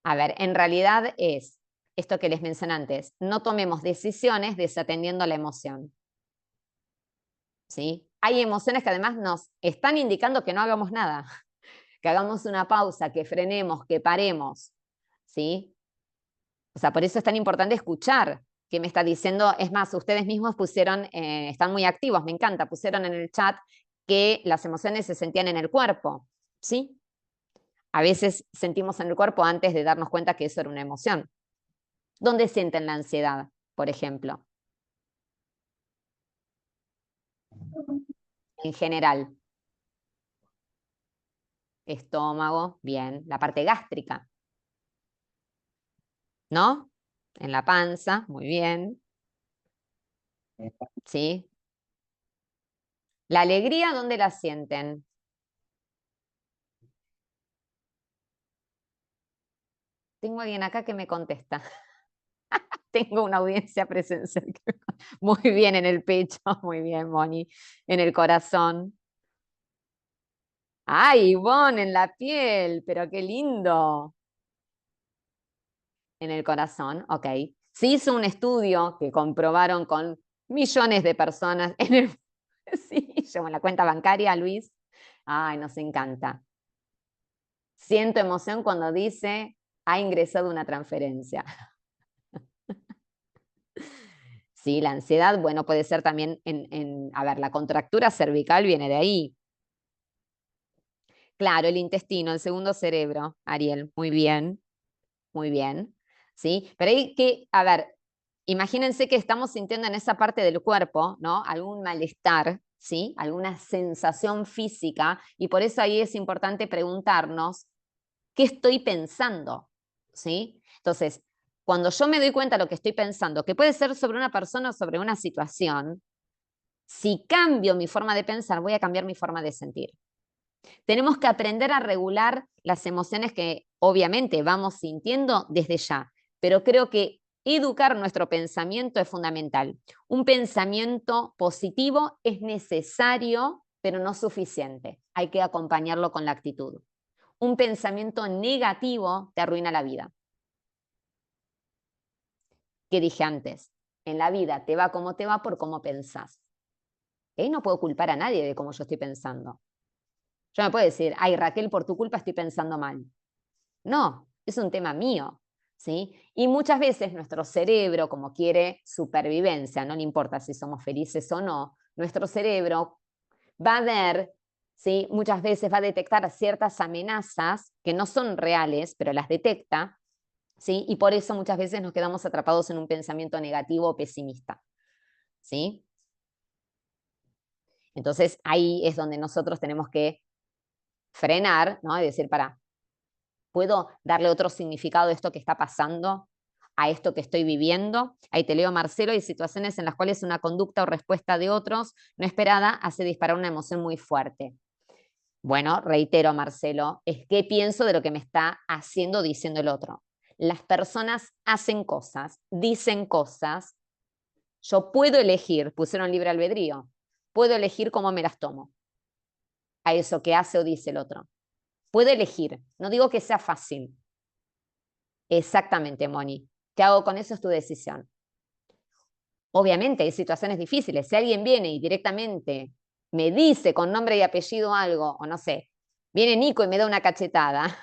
A ver, en realidad es esto que les mencioné antes. No tomemos decisiones desatendiendo la emoción. ¿Sí? Hay emociones que además nos están indicando que no hagamos nada, que hagamos una pausa, que frenemos, que paremos. ¿Sí? O sea, por eso es tan importante escuchar qué me está diciendo. Es más, ustedes mismos pusieron, están muy activos, me encanta, pusieron en el chat que las emociones se sentían en el cuerpo. ¿Sí? A veces sentimos en el cuerpo antes de darnos cuenta que eso era una emoción. ¿Dónde sienten la ansiedad, por ejemplo? En general. Estómago, bien. La parte gástrica, ¿no? En la panza, muy bien. ¿Sí? La alegría, ¿dónde la sienten? Tengo alguien acá que me contesta. Tengo una audiencia presencial. Muy bien, en el pecho, muy bien, Moni. En el corazón. ¡Ay, Ivonne, en la piel! Pero qué lindo. En el corazón, ok. Se hizo un estudio que comprobaron con millones de personas en el... Sí, yo en la cuenta bancaria, Luis. Ay, nos encanta. Siento emoción cuando dice, ha ingresado una transferencia. Sí, la ansiedad, bueno, puede ser también a ver, la contractura cervical viene de ahí. Claro, el intestino, el segundo cerebro, Ariel, muy bien, muy bien. ¿Sí? Pero hay que, a ver, imagínense que estamos sintiendo en esa parte del cuerpo, ¿no? Algún malestar, ¿sí? Alguna sensación física, y por eso ahí es importante preguntarnos, ¿qué estoy pensando? ¿Sí? Entonces, cuando yo me doy cuenta de lo que estoy pensando, que puede ser sobre una persona o sobre una situación, si cambio mi forma de pensar, voy a cambiar mi forma de sentir. Tenemos que aprender a regular las emociones que obviamente vamos sintiendo desde ya, pero creo que educar nuestro pensamiento es fundamental. Un pensamiento positivo es necesario, pero no suficiente. Hay que acompañarlo con la actitud. Un pensamiento negativo te arruina la vida. ¿Qué dije antes? En la vida te va como te va por cómo pensás. Y no puedo culpar a nadie de cómo yo estoy pensando. Yo me puedo decir, ay, Raquel, por tu culpa estoy pensando mal. No, es un tema mío, ¿sí? Y muchas veces nuestro cerebro, como quiere supervivencia, no le importa si somos felices o no, nuestro cerebro va a ver, ¿sí? Muchas veces va a detectar ciertas amenazas que no son reales, pero las detecta, ¿sí? Y por eso muchas veces nos quedamos atrapados en un pensamiento negativo o pesimista, ¿sí? Entonces ahí es donde nosotros tenemos que frenar, ¿no? Y decir, ¿puedo darle otro significado a esto que está pasando? ¿A esto que estoy viviendo? Ahí te leo, Marcelo, hay situaciones en las cuales una conducta o respuesta de otros no esperada hace disparar una emoción muy fuerte. Bueno, reitero, Marcelo, es qué pienso de lo que me está haciendo, diciendo el otro. Las personas hacen cosas, dicen cosas. Yo puedo elegir, pusieron libre albedrío, puedo elegir cómo me las tomo a eso que hace o dice el otro. Puedo elegir, no digo que sea fácil. Exactamente, Moni. ¿Qué hago con eso? Es tu decisión. Obviamente hay situaciones difíciles. Si alguien viene y directamente me dice con nombre y apellido algo, o no sé, viene Nico y me da una cachetada,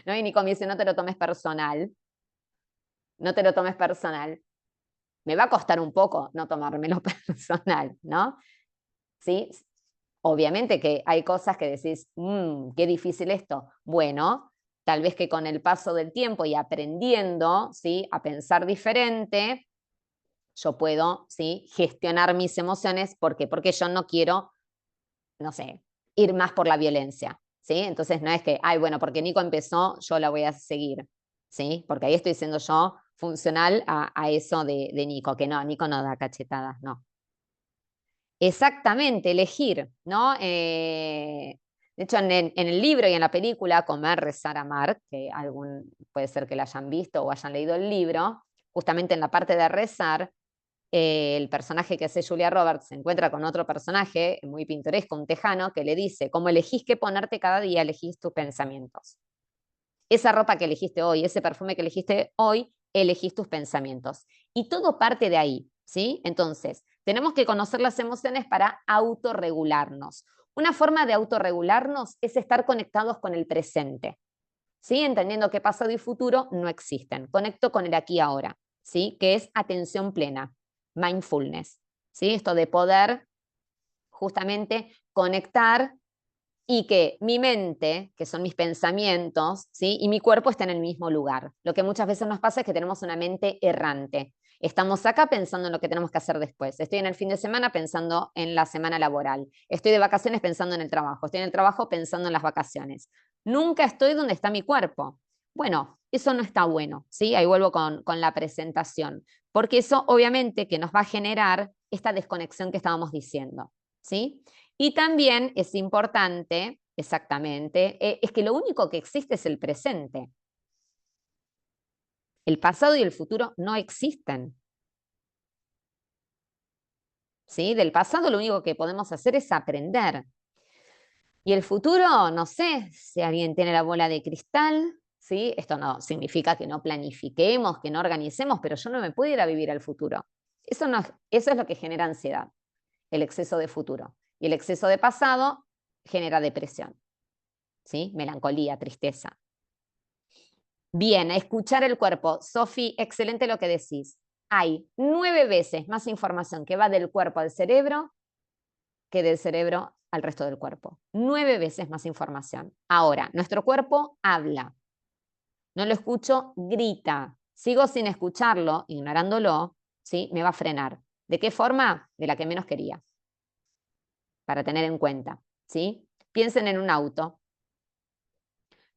¿no? Y Nico me dice, no te lo tomes personal, no te lo tomes personal. Me va a costar un poco no tomármelo personal, ¿no? ¿Sí? Obviamente que hay cosas que decís, qué difícil esto. Bueno, tal vez que con el paso del tiempo y aprendiendo, ¿sí? A pensar diferente, yo puedo, ¿sí? Gestionar mis emociones. ¿Por qué? Porque yo no quiero, no sé, ir más por la violencia, ¿sí? Entonces no es que, ay, bueno, porque Nico empezó, yo la voy a seguir, ¿sí? Porque ahí estoy siendo yo funcional a eso de Nico, que no, Nico no da cachetadas, no. Exactamente, elegir, ¿no? De hecho, en el libro y en la película Comer, Rezar, Amar, que puede ser que la hayan visto o hayan leído el libro, justamente en la parte de rezar, el personaje que hace Julia Roberts se encuentra con otro personaje muy pintoresco, un tejano, que le dice, como elegís qué ponerte cada día, elegís tus pensamientos. Esa ropa que elegiste hoy, ese perfume que elegiste hoy, elegís tus pensamientos. Y todo parte de ahí, ¿sí? Entonces, tenemos que conocer las emociones para autorregularnos. Una forma de autorregularnos es estar conectados con el presente, ¿sí? Entendiendo que pasado y futuro no existen. Conecto con el aquí y ahora, ¿sí? Que es atención plena, mindfulness, ¿sí? Esto de poder justamente conectar y que mi mente, que son mis pensamientos, ¿sí? Y mi cuerpo estén en el mismo lugar. Lo que muchas veces nos pasa es que tenemos una mente errante. Estamos acá pensando en lo que tenemos que hacer después. Estoy en el fin de semana pensando en la semana laboral. Estoy de vacaciones pensando en el trabajo. Estoy en el trabajo pensando en las vacaciones. Nunca estoy donde está mi cuerpo. Bueno, eso no está bueno, ¿sí? Ahí vuelvo con la presentación. Porque eso obviamente que nos va a generar esta desconexión que estábamos diciendo, ¿sí? Y también es importante, exactamente, es que lo único que existe es el presente. El pasado y el futuro no existen. ¿Sí? Del pasado lo único que podemos hacer es aprender. Y el futuro, no sé si alguien tiene la bola de cristal, ¿sí? Esto no significa que no planifiquemos, que no organicemos, pero yo no me puedo ir a vivir al futuro. Eso es lo que genera ansiedad, el exceso de futuro. Y el exceso de pasado genera depresión, ¿sí? Melancolía, tristeza. Bien, escuchar el cuerpo. Sofi, excelente lo que decís. Hay 9 veces más información que va del cuerpo al cerebro que del cerebro al resto del cuerpo. 9 veces más información. Ahora, nuestro cuerpo habla. No lo escucho, grita. Sigo sin escucharlo, ignorándolo, ¿sí? Me va a frenar. ¿De qué forma? De la que menos quería. Para tener en cuenta, ¿sí? Piensen en un auto,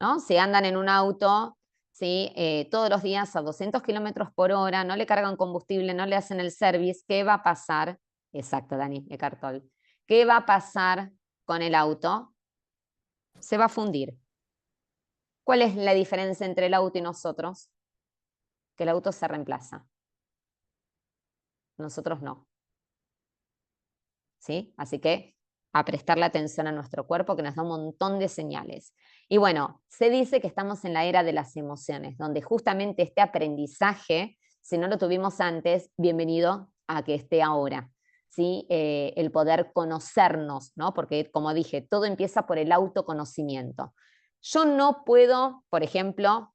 ¿no? Si andan en un auto, ¿sí? Todos los días a 200 kilómetros por hora, no le cargan combustible, no le hacen el service, ¿qué va a pasar? Exacto, Dani, Ecartol. ¿Qué va a pasar con el auto? Se va a fundir. ¿Cuál es la diferencia entre el auto y nosotros? Que el auto se reemplaza. Nosotros no. ¿Sí? Así que a prestarle atención a nuestro cuerpo que nos da un montón de señales. Y bueno, se dice que estamos en la era de las emociones, donde justamente este aprendizaje, si no lo tuvimos antes, bienvenido a que esté ahora. ¿Sí? El poder conocernos, ¿no? Porque como dije, todo empieza por el autoconocimiento. Yo no puedo, por ejemplo,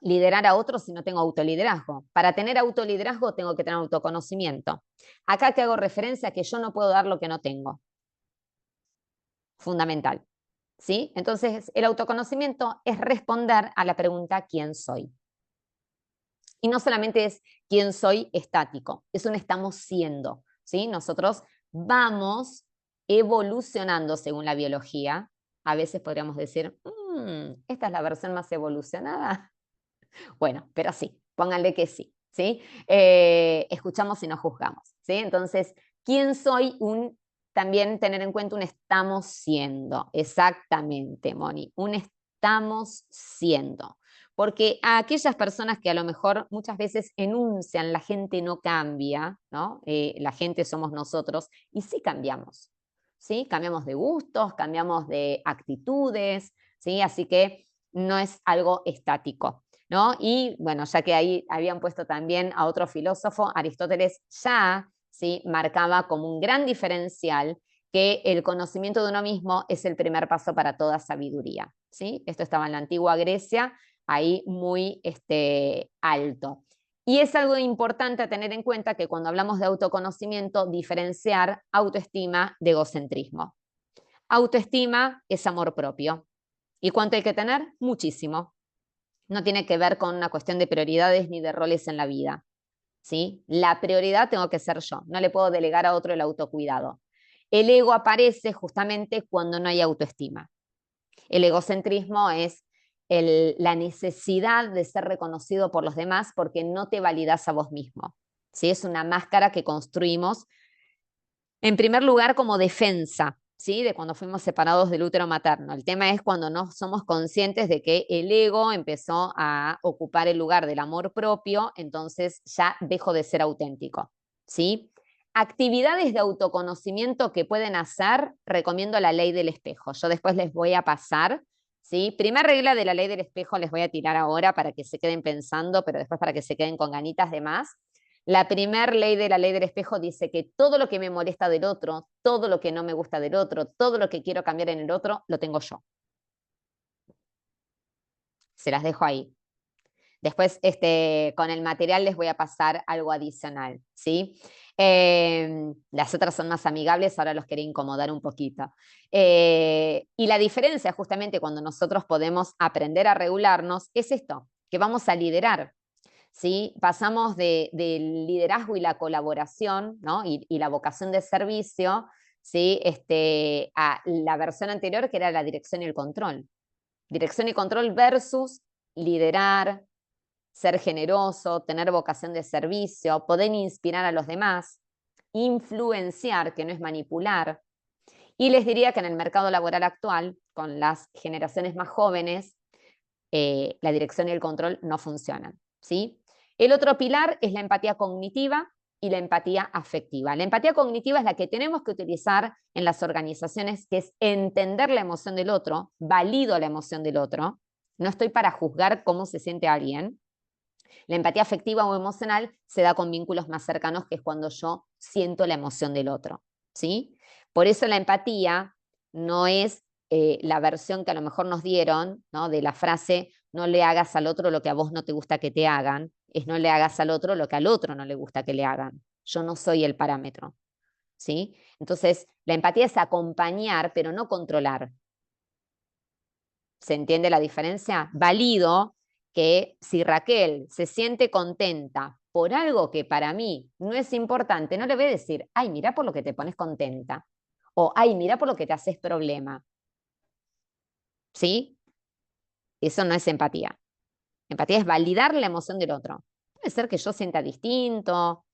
liderar a otros si no tengo autoliderazgo. Para tener autoliderazgo tengo que tener autoconocimiento. Acá que hago referencia a que yo no puedo dar lo que no tengo. Fundamental. ¿Sí? Entonces, el autoconocimiento es responder a la pregunta ¿quién soy? Y no solamente es quién soy estático, es un estamos siendo. ¿Sí? Nosotros vamos evolucionando según la biología. A veces podríamos decir, esta es la versión más evolucionada. Bueno, pero sí, pónganle que sí, ¿sí? Escuchamos y no juzgamos, ¿sí? Entonces, ¿quién soy? También tener en cuenta un estamos siendo, exactamente, Moni, un estamos siendo. Porque a aquellas personas que a lo mejor muchas veces enuncian la gente no cambia, ¿no? La gente somos nosotros, y sí cambiamos, ¿sí? Cambiamos de gustos, cambiamos de actitudes, ¿sí? Así que no es algo estático, ¿no? Y bueno, ya que ahí habían puesto también a otro filósofo, Aristóteles ya, ¿sí? Marcaba como un gran diferencial que el conocimiento de uno mismo es el primer paso para toda sabiduría, ¿sí? Esto estaba en la antigua Grecia, ahí muy alto. Y es algo importante a tener en cuenta que cuando hablamos de autoconocimiento, diferenciar autoestima de egocentrismo. Autoestima es amor propio. ¿Y cuánto hay que tener? Muchísimo. No tiene que ver con una cuestión de prioridades ni de roles en la vida, ¿sí? La prioridad tengo que ser yo, no le puedo delegar a otro el autocuidado. El ego aparece justamente cuando no hay autoestima. El egocentrismo es la necesidad de ser reconocido por los demás porque no te validas a vos mismo, ¿sí? Es una máscara que construimos, en primer lugar, como defensa, ¿sí? De cuando fuimos separados del útero materno. El tema es cuando no somos conscientes de que el ego empezó a ocupar el lugar del amor propio, entonces ya dejo de ser auténtico, ¿sí? Actividades de autoconocimiento que pueden hacer, recomiendo la ley del espejo. Yo después les voy a pasar, ¿sí? Primera regla de la ley del espejo les voy a tirar ahora para que se queden pensando, pero después para que se queden con ganitas de más. La primera ley de la ley del espejo dice que todo lo que me molesta del otro, todo lo que no me gusta del otro, todo lo que quiero cambiar en el otro, lo tengo yo. Se las dejo ahí. Después, con el material les voy a pasar algo adicional, ¿sí? Las otras son más amigables, ahora los quería incomodar un poquito. Y la diferencia, justamente, cuando nosotros podemos aprender a regularnos, es esto, que vamos a liderar, ¿sí? Pasamos del liderazgo y la colaboración, ¿no? y la vocación de servicio, ¿sí? A la versión anterior, que era la dirección y el control. Dirección y control versus liderar, ser generoso, tener vocación de servicio, poder inspirar a los demás, influenciar, que no es manipular. Y les diría que en el mercado laboral actual, con las generaciones más jóvenes, la dirección y el control no funcionan, ¿sí? El otro pilar es la empatía cognitiva y la empatía afectiva. La empatía cognitiva es la que tenemos que utilizar en las organizaciones, que es entender la emoción del otro, valido la emoción del otro, no estoy para juzgar cómo se siente alguien. La empatía afectiva o emocional se da con vínculos más cercanos, que es cuando yo siento la emoción del otro, ¿sí? Por eso la empatía no es la versión que a lo mejor nos dieron, ¿no? De la frase, no le hagas al otro lo que a vos no te gusta que te hagan, es no le hagas al otro lo que al otro no le gusta que le hagan. Yo no soy el parámetro, ¿sí? Entonces, la empatía es acompañar, pero no controlar. ¿Se entiende la diferencia? Valido que si Raquel se siente contenta por algo que para mí no es importante, no le voy a decir, ay, mira por lo que te pones contenta, o ay, mira por lo que te haces problema. ¿Sí? Eso no es empatía. Empatía es validar la emoción del otro. Puede ser que yo sienta distinto,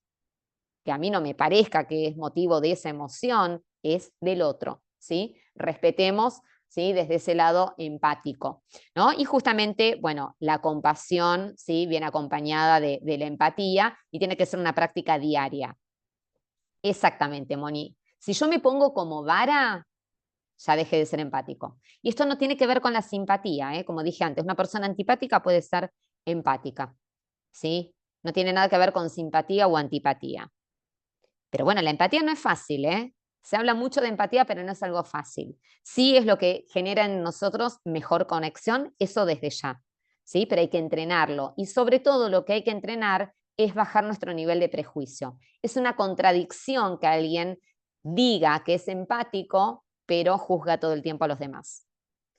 que a mí no me parezca que es motivo de esa emoción, es del otro, ¿sí? Respetemos, ¿sí? Desde ese lado empático, ¿no? Y justamente, bueno, la compasión, ¿sí? Viene acompañada de la empatía y tiene que ser una práctica diaria. Exactamente, Moni. Si yo me pongo como vara, ya dejé de ser empático. Y esto no tiene que ver con la simpatía, ¿eh? Como dije antes, una persona antipática puede ser empática, ¿sí? No tiene nada que ver con simpatía o antipatía. Pero bueno, la empatía no es fácil, ¿eh? Se habla mucho de empatía, pero no es algo fácil. Sí es lo que genera en nosotros mejor conexión, eso desde ya, ¿sí? Pero hay que entrenarlo. Y sobre todo lo que hay que entrenar es bajar nuestro nivel de prejuicio. Es una contradicción que alguien diga que es empático, pero juzga todo el tiempo a los demás.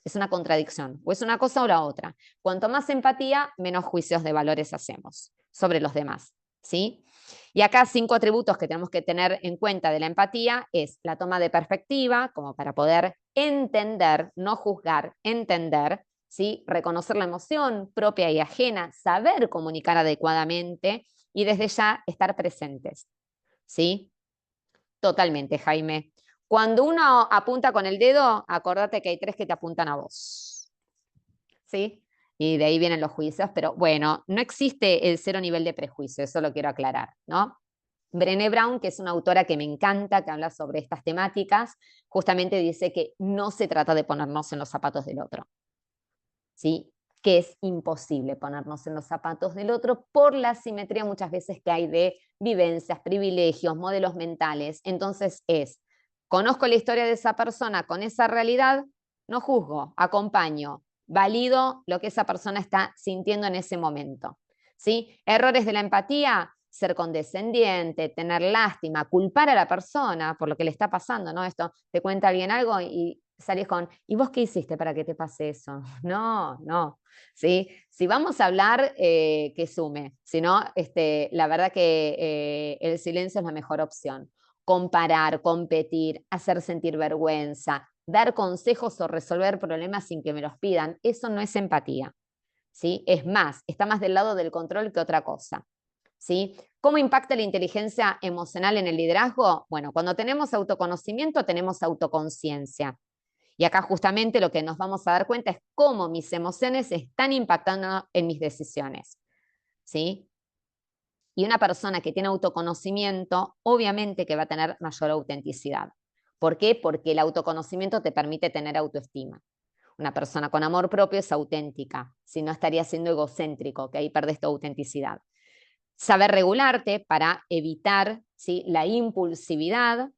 Es una contradicción. O es una cosa o la otra. Cuanto más empatía, menos juicios de valores hacemos sobre los demás, ¿sí? Y acá 5 atributos que tenemos que tener en cuenta de la empatía es la toma de perspectiva, como para poder entender, no juzgar, entender, ¿sí? Reconocer la emoción propia y ajena, saber comunicar adecuadamente y desde ya estar presentes, ¿sí? Totalmente, Jaime. Cuando uno apunta con el dedo, acordate que hay 3 que te apuntan a vos, ¿sí? Y de ahí vienen los juicios, pero bueno, no existe el 0 nivel de prejuicio, eso lo quiero aclarar, ¿no? Brené Brown, que es una autora que me encanta, que habla sobre estas temáticas, justamente dice que no se trata de ponernos en los zapatos del otro, ¿sí? Que es imposible ponernos en los zapatos del otro por la asimetría muchas veces que hay de vivencias, privilegios, modelos mentales. Entonces conozco la historia de esa persona con esa realidad, no juzgo, acompaño, valido lo que esa persona está sintiendo en ese momento, ¿sí? Errores de la empatía, ser condescendiente, tener lástima, culpar a la persona por lo que le está pasando, ¿no? Esto, te cuenta alguien algo y salís con, ¿y vos qué hiciste para que te pase eso? No, no, ¿sí? Si vamos a hablar, que sume, si no, la verdad que el silencio es la mejor opción. Comparar, competir, hacer sentir vergüenza, dar consejos o resolver problemas sin que me los pidan, eso no es empatía, ¿sí? Es más, está más del lado del control que otra cosa, ¿sí? ¿Cómo impacta la inteligencia emocional en el liderazgo? Bueno, cuando tenemos autoconocimiento, tenemos autoconciencia. Y acá justamente lo que nos vamos a dar cuenta es cómo mis emociones están impactando en mis decisiones, ¿sí? Y una persona que tiene autoconocimiento, obviamente que va a tener mayor autenticidad. ¿Por qué? Porque el autoconocimiento te permite tener autoestima. Una persona con amor propio es auténtica, si no estaría siendo egocéntrico, que ahí perdés tu autenticidad. Saber regularte para evitar, ¿sí?, la impulsividad,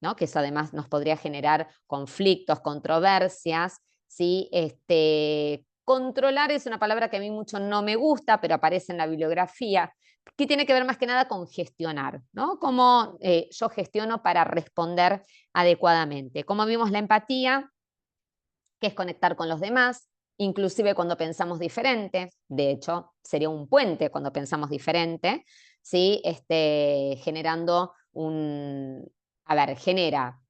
¿no?, que eso además nos podría generar conflictos, controversias, ¿sí? Controlar es una palabra que a mí mucho no me gusta, pero aparece en la bibliografía, que tiene que ver más que nada con gestionar, ¿no? Cómo yo gestiono para responder adecuadamente. Como vimos, la empatía, que es conectar con los demás, inclusive cuando pensamos diferente. De hecho, sería un puente cuando pensamos diferente, ¿sí? Generando genera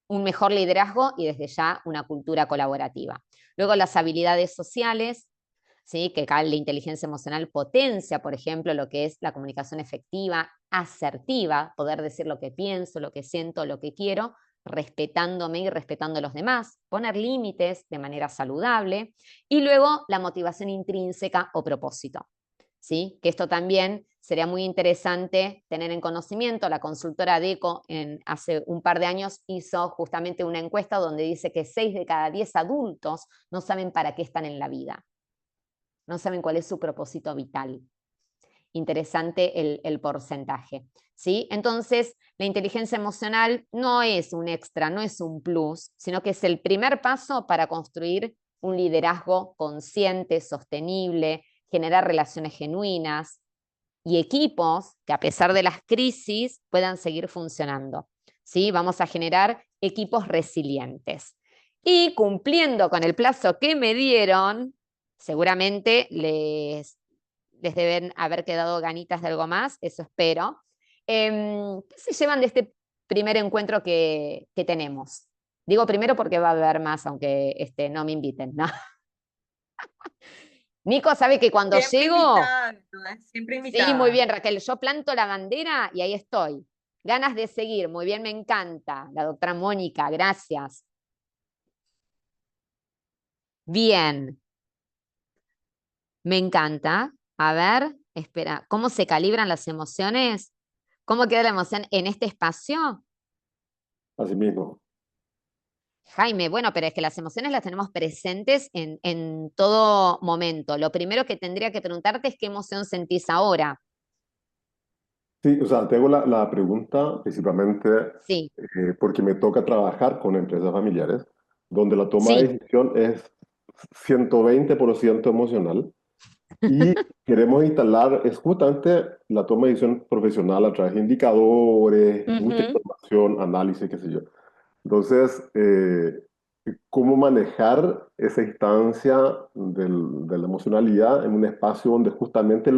un mejor liderazgo y desde ya una cultura colaborativa. Luego las habilidades sociales, ¿sí?, que acá la inteligencia emocional potencia, por ejemplo, lo que es la comunicación efectiva, asertiva, poder decir lo que pienso, lo que siento, lo que quiero, respetándome y respetando a los demás, poner límites de manera saludable, y luego la motivación intrínseca o propósito, ¿sí? Que esto también sería muy interesante tener en conocimiento. La consultora DECO hace un par de años hizo justamente una encuesta donde dice que 6 de cada 10 adultos no saben para qué están en la vida, no saben cuál es su propósito vital. Interesante el porcentaje, ¿sí? Entonces, la inteligencia emocional no es un extra, no es un plus, sino que es el primer paso para construir un liderazgo consciente, sostenible, generar relaciones genuinas y equipos que, a pesar de las crisis, puedan seguir funcionando, ¿sí? Vamos a generar equipos resilientes. Y cumpliendo con el plazo que me dieron, seguramente les deben haber quedado ganitas de algo más, eso espero. ¿Qué se llevan de este primer encuentro que tenemos? Digo primero porque va a haber más, aunque no me inviten, ¿no? Nico sabe que cuando Siempre llego... invitada, ¿no? Siempre Sí, muy invitada. bien, Raquel, yo planto la bandera y ahí estoy. Ganas de seguir, muy bien, me encanta. La doctora Mónica, gracias. Bien, me encanta. A ver, espera, ¿cómo se calibran las emociones? ¿Cómo queda la emoción en este espacio? Así mismo. Jaime, bueno, pero es que las emociones las tenemos presentes en todo momento. Lo primero que tendría que preguntarte es qué emoción sentís ahora. Sí, o sea, tengo la pregunta principalmente Sí, porque me toca trabajar con empresas familiares donde la toma de sí. decisión es 120% emocional y queremos instalar, es justamente la toma de decisión profesional a través de indicadores, mucha Ujú. información, análisis, qué sé yo. Entonces, ¿cómo manejar esa instancia de la emocionalidad en un espacio donde justamente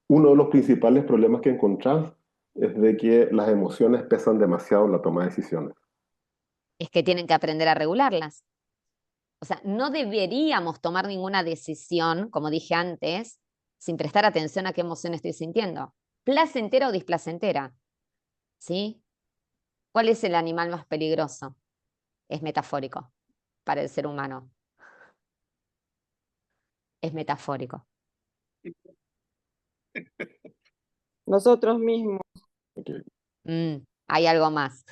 uno de los principales problemas que encontrás es de que las emociones pesan demasiado en la toma de decisiones? Es que tienen que aprender a regularlas. O sea, no deberíamos tomar ninguna decisión, como dije antes, sin prestar atención a qué emoción estoy sintiendo. Placentera o displacentera, ¿sí? ¿Cuál es el animal más peligroso? Es metafórico para el ser humano. Es metafórico. Nosotros mismos. Ok. Hay algo más.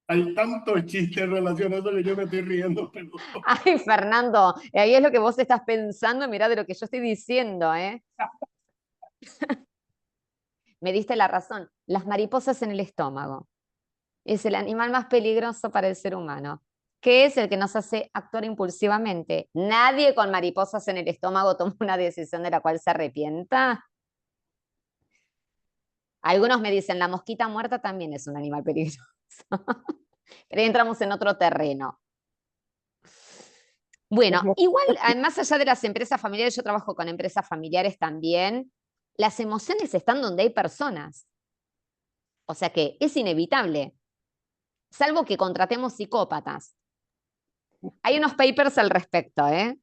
Hay tantos chistes en relación a eso que yo me estoy riendo, pero... Ay, Fernando, ahí es lo que vos estás pensando, mirá de lo que yo estoy diciendo, ¿eh? Me diste la razón. Las mariposas en el estómago. Es el animal más peligroso para el ser humano. ¿Qué es el que nos hace actuar impulsivamente? Nadie con mariposas en el estómago toma una decisión de la cual se arrepienta. Algunos me dicen, la mosquita muerta también es un animal peligroso. Pero ahí entramos en otro terreno. Bueno, igual, más allá de las empresas familiares, yo trabajo con empresas familiares también, las emociones están donde hay personas. O sea que es inevitable, salvo que contratemos psicópatas. Hay unos papers al respecto, ¿eh?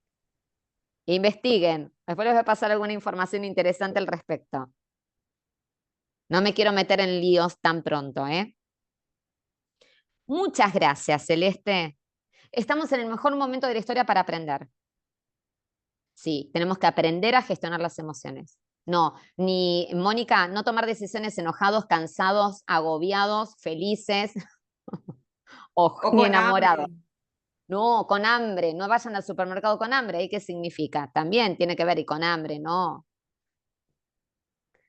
Investiguen. Después les voy a pasar alguna información interesante al respecto. No me quiero meter en líos tan pronto, ¿eh? Muchas gracias, Celeste. Estamos en el mejor momento de la historia para aprender. Sí, tenemos que aprender a gestionar las emociones. No, ni, Mónica, no tomar decisiones enojados, cansados, agobiados, felices o O ni con enamorados. hambre. No, con hambre, no vayan al supermercado con hambre. ¿Y qué significa? También tiene que ver y con hambre, no.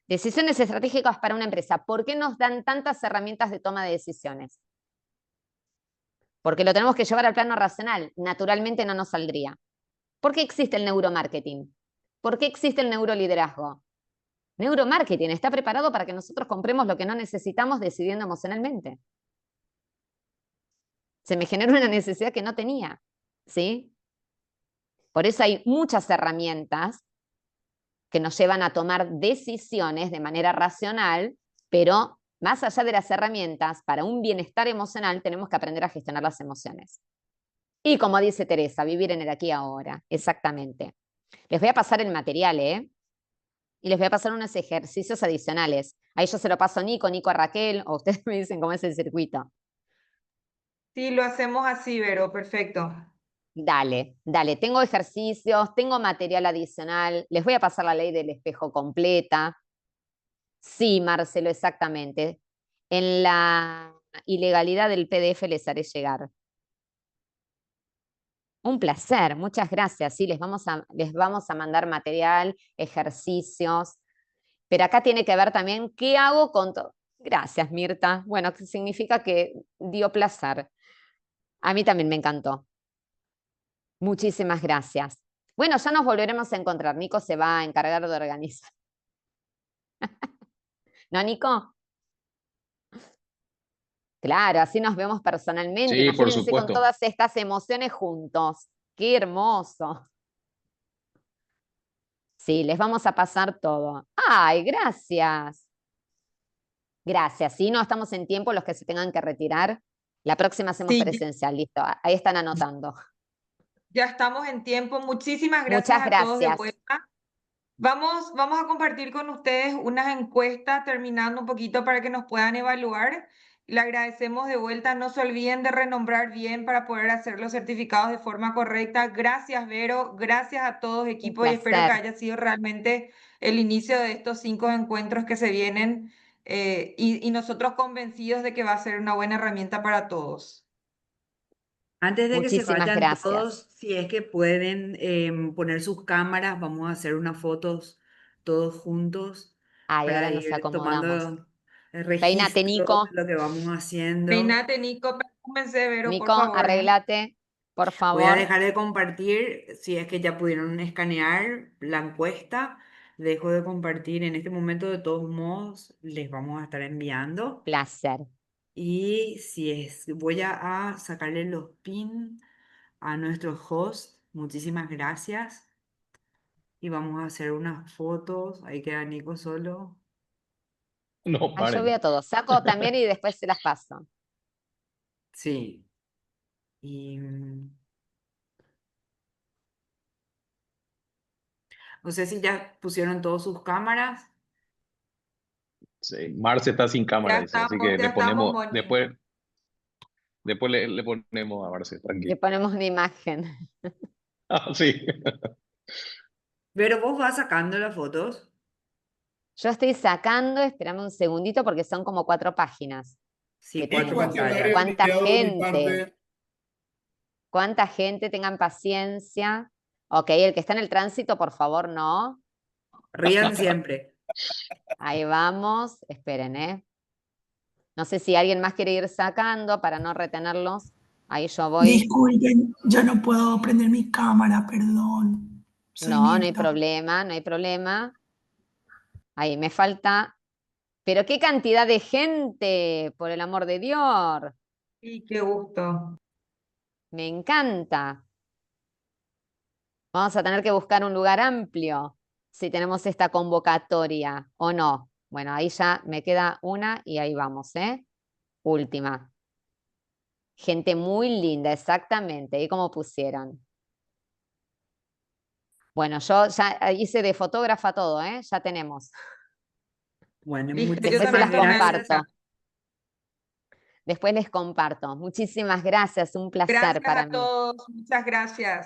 Decisiones estratégicas para una empresa. ¿Por qué nos dan tantas herramientas de toma de decisiones? Porque lo tenemos que llevar al plano racional. Naturalmente no nos saldría. ¿Por qué existe el neuromarketing? ¿Por qué existe el neuroliderazgo? Neuromarketing está preparado para que nosotros compremos lo que no necesitamos decidiendo emocionalmente. Se me generó una necesidad que no tenía, ¿sí? Por eso hay muchas herramientas que nos llevan a tomar decisiones de manera racional, pero más allá de las herramientas, para un bienestar emocional tenemos que aprender a gestionar las emociones. Y como dice Teresa, vivir en el aquí y ahora, exactamente. Les voy a pasar el material, ¿eh? Y les voy a pasar unos ejercicios adicionales. Ahí yo se lo paso a Nico a Raquel, o ustedes me dicen cómo es el circuito. Sí, lo hacemos así, Vero, perfecto. Dale, dale, tengo ejercicios, tengo material adicional, les voy a pasar la ley del espejo completa. Sí, Marcelo, exactamente. En la ilegalidad del PDF les haré llegar. Un placer, muchas gracias. Sí, les vamos a mandar material, ejercicios, pero acá tiene que ver también qué hago con todo. Gracias, Mirta. Bueno, significa que dio placer. A mí también me encantó. Muchísimas gracias. Bueno, ya nos volveremos a encontrar. Nico se va a encargar de organizar. ¿No, Nico? Claro, así nos vemos personalmente. Sí, por Imagínense con supuesto. todas estas emociones juntos. ¡Qué hermoso! Sí, les vamos a pasar todo. ¡Ay, gracias! Gracias. Sí, no estamos en tiempo los que se tengan que retirar. La próxima hacemos Sí, presencial. Listo, ahí están anotando. ya estamos en tiempo. Muchísimas gracias Muchas a todos de gracias. vuelta. Vamos a compartir con ustedes unas encuestas terminando un poquito para que nos puedan evaluar. Le agradecemos de vuelta. No se olviden de renombrar bien para poder hacer los certificados de forma correcta. Gracias, Vero. Gracias a todos, Un equipo, y espero que placer. haya sido realmente el inicio de estos 5 encuentros que se vienen y nosotros convencidos de que va a ser una buena herramienta para todos. Antes de que se Muchísimas vayan gracias. todos, si es que pueden poner sus cámaras, vamos a hacer unas fotos todos juntos Ay, para ahora nos ir acomodamos. tomando el Peínate, registro Nico. de lo que vamos haciendo. Peinate, Nico, perfúmense, Vero, por Nico, favor. arréglate, por Voy a favor. dejar de compartir, si es que ya pudieron escanear la encuesta, dejo de compartir en este momento, de todos modos, les vamos a estar enviando. Placer. Y voy a sacarle los pin a nuestro host. Muchísimas gracias. Y vamos a hacer unas fotos. Ahí queda Nico solo. No, Ay, yo paren. veo todo. Saco también y después se las paso. Sí. Y no sé si ya pusieron todas sus cámaras. Sí, Marce está sin cámara, Ya dice, así estamos, que ya le estamos, ponemos, Moni. después le ponemos a Marce, Le tranquilo. ponemos una imagen. Ah, sí. Pero vos vas sacando las fotos. Yo estoy sacando, esperame un segundito porque son como 4 páginas. Sí, que 4 tengo que ver. pantallas. ¿Cuánta Enviado de mi gente? parte. ¿Cuánta gente? Tengan paciencia. Ok, el que está en el tránsito, por favor, no. Rían siempre. Ahí vamos. Esperen, ¿eh? No sé si alguien más quiere ir sacando para no retenerlos. Ahí yo voy. Disculpen, yo no puedo prender mi cámara, perdón. Soy No, no hay Mirta. problema, no hay problema. Ahí me falta. Pero qué cantidad de gente, por el amor de Dios. Sí, qué gusto. Me encanta. Vamos a tener que buscar un lugar amplio si tenemos esta convocatoria o no. Bueno, ahí ya me queda una y ahí vamos, ¿eh? Última. Gente muy linda, exactamente. ¿Y cómo pusieron? Bueno, yo ya hice de fotógrafa todo, ¿eh? Ya tenemos. Bueno, Listo, yo Después se también las tengo una comparto. lista. Después les comparto. Muchísimas gracias, un placer Gracias para a mí. todos, muchas gracias.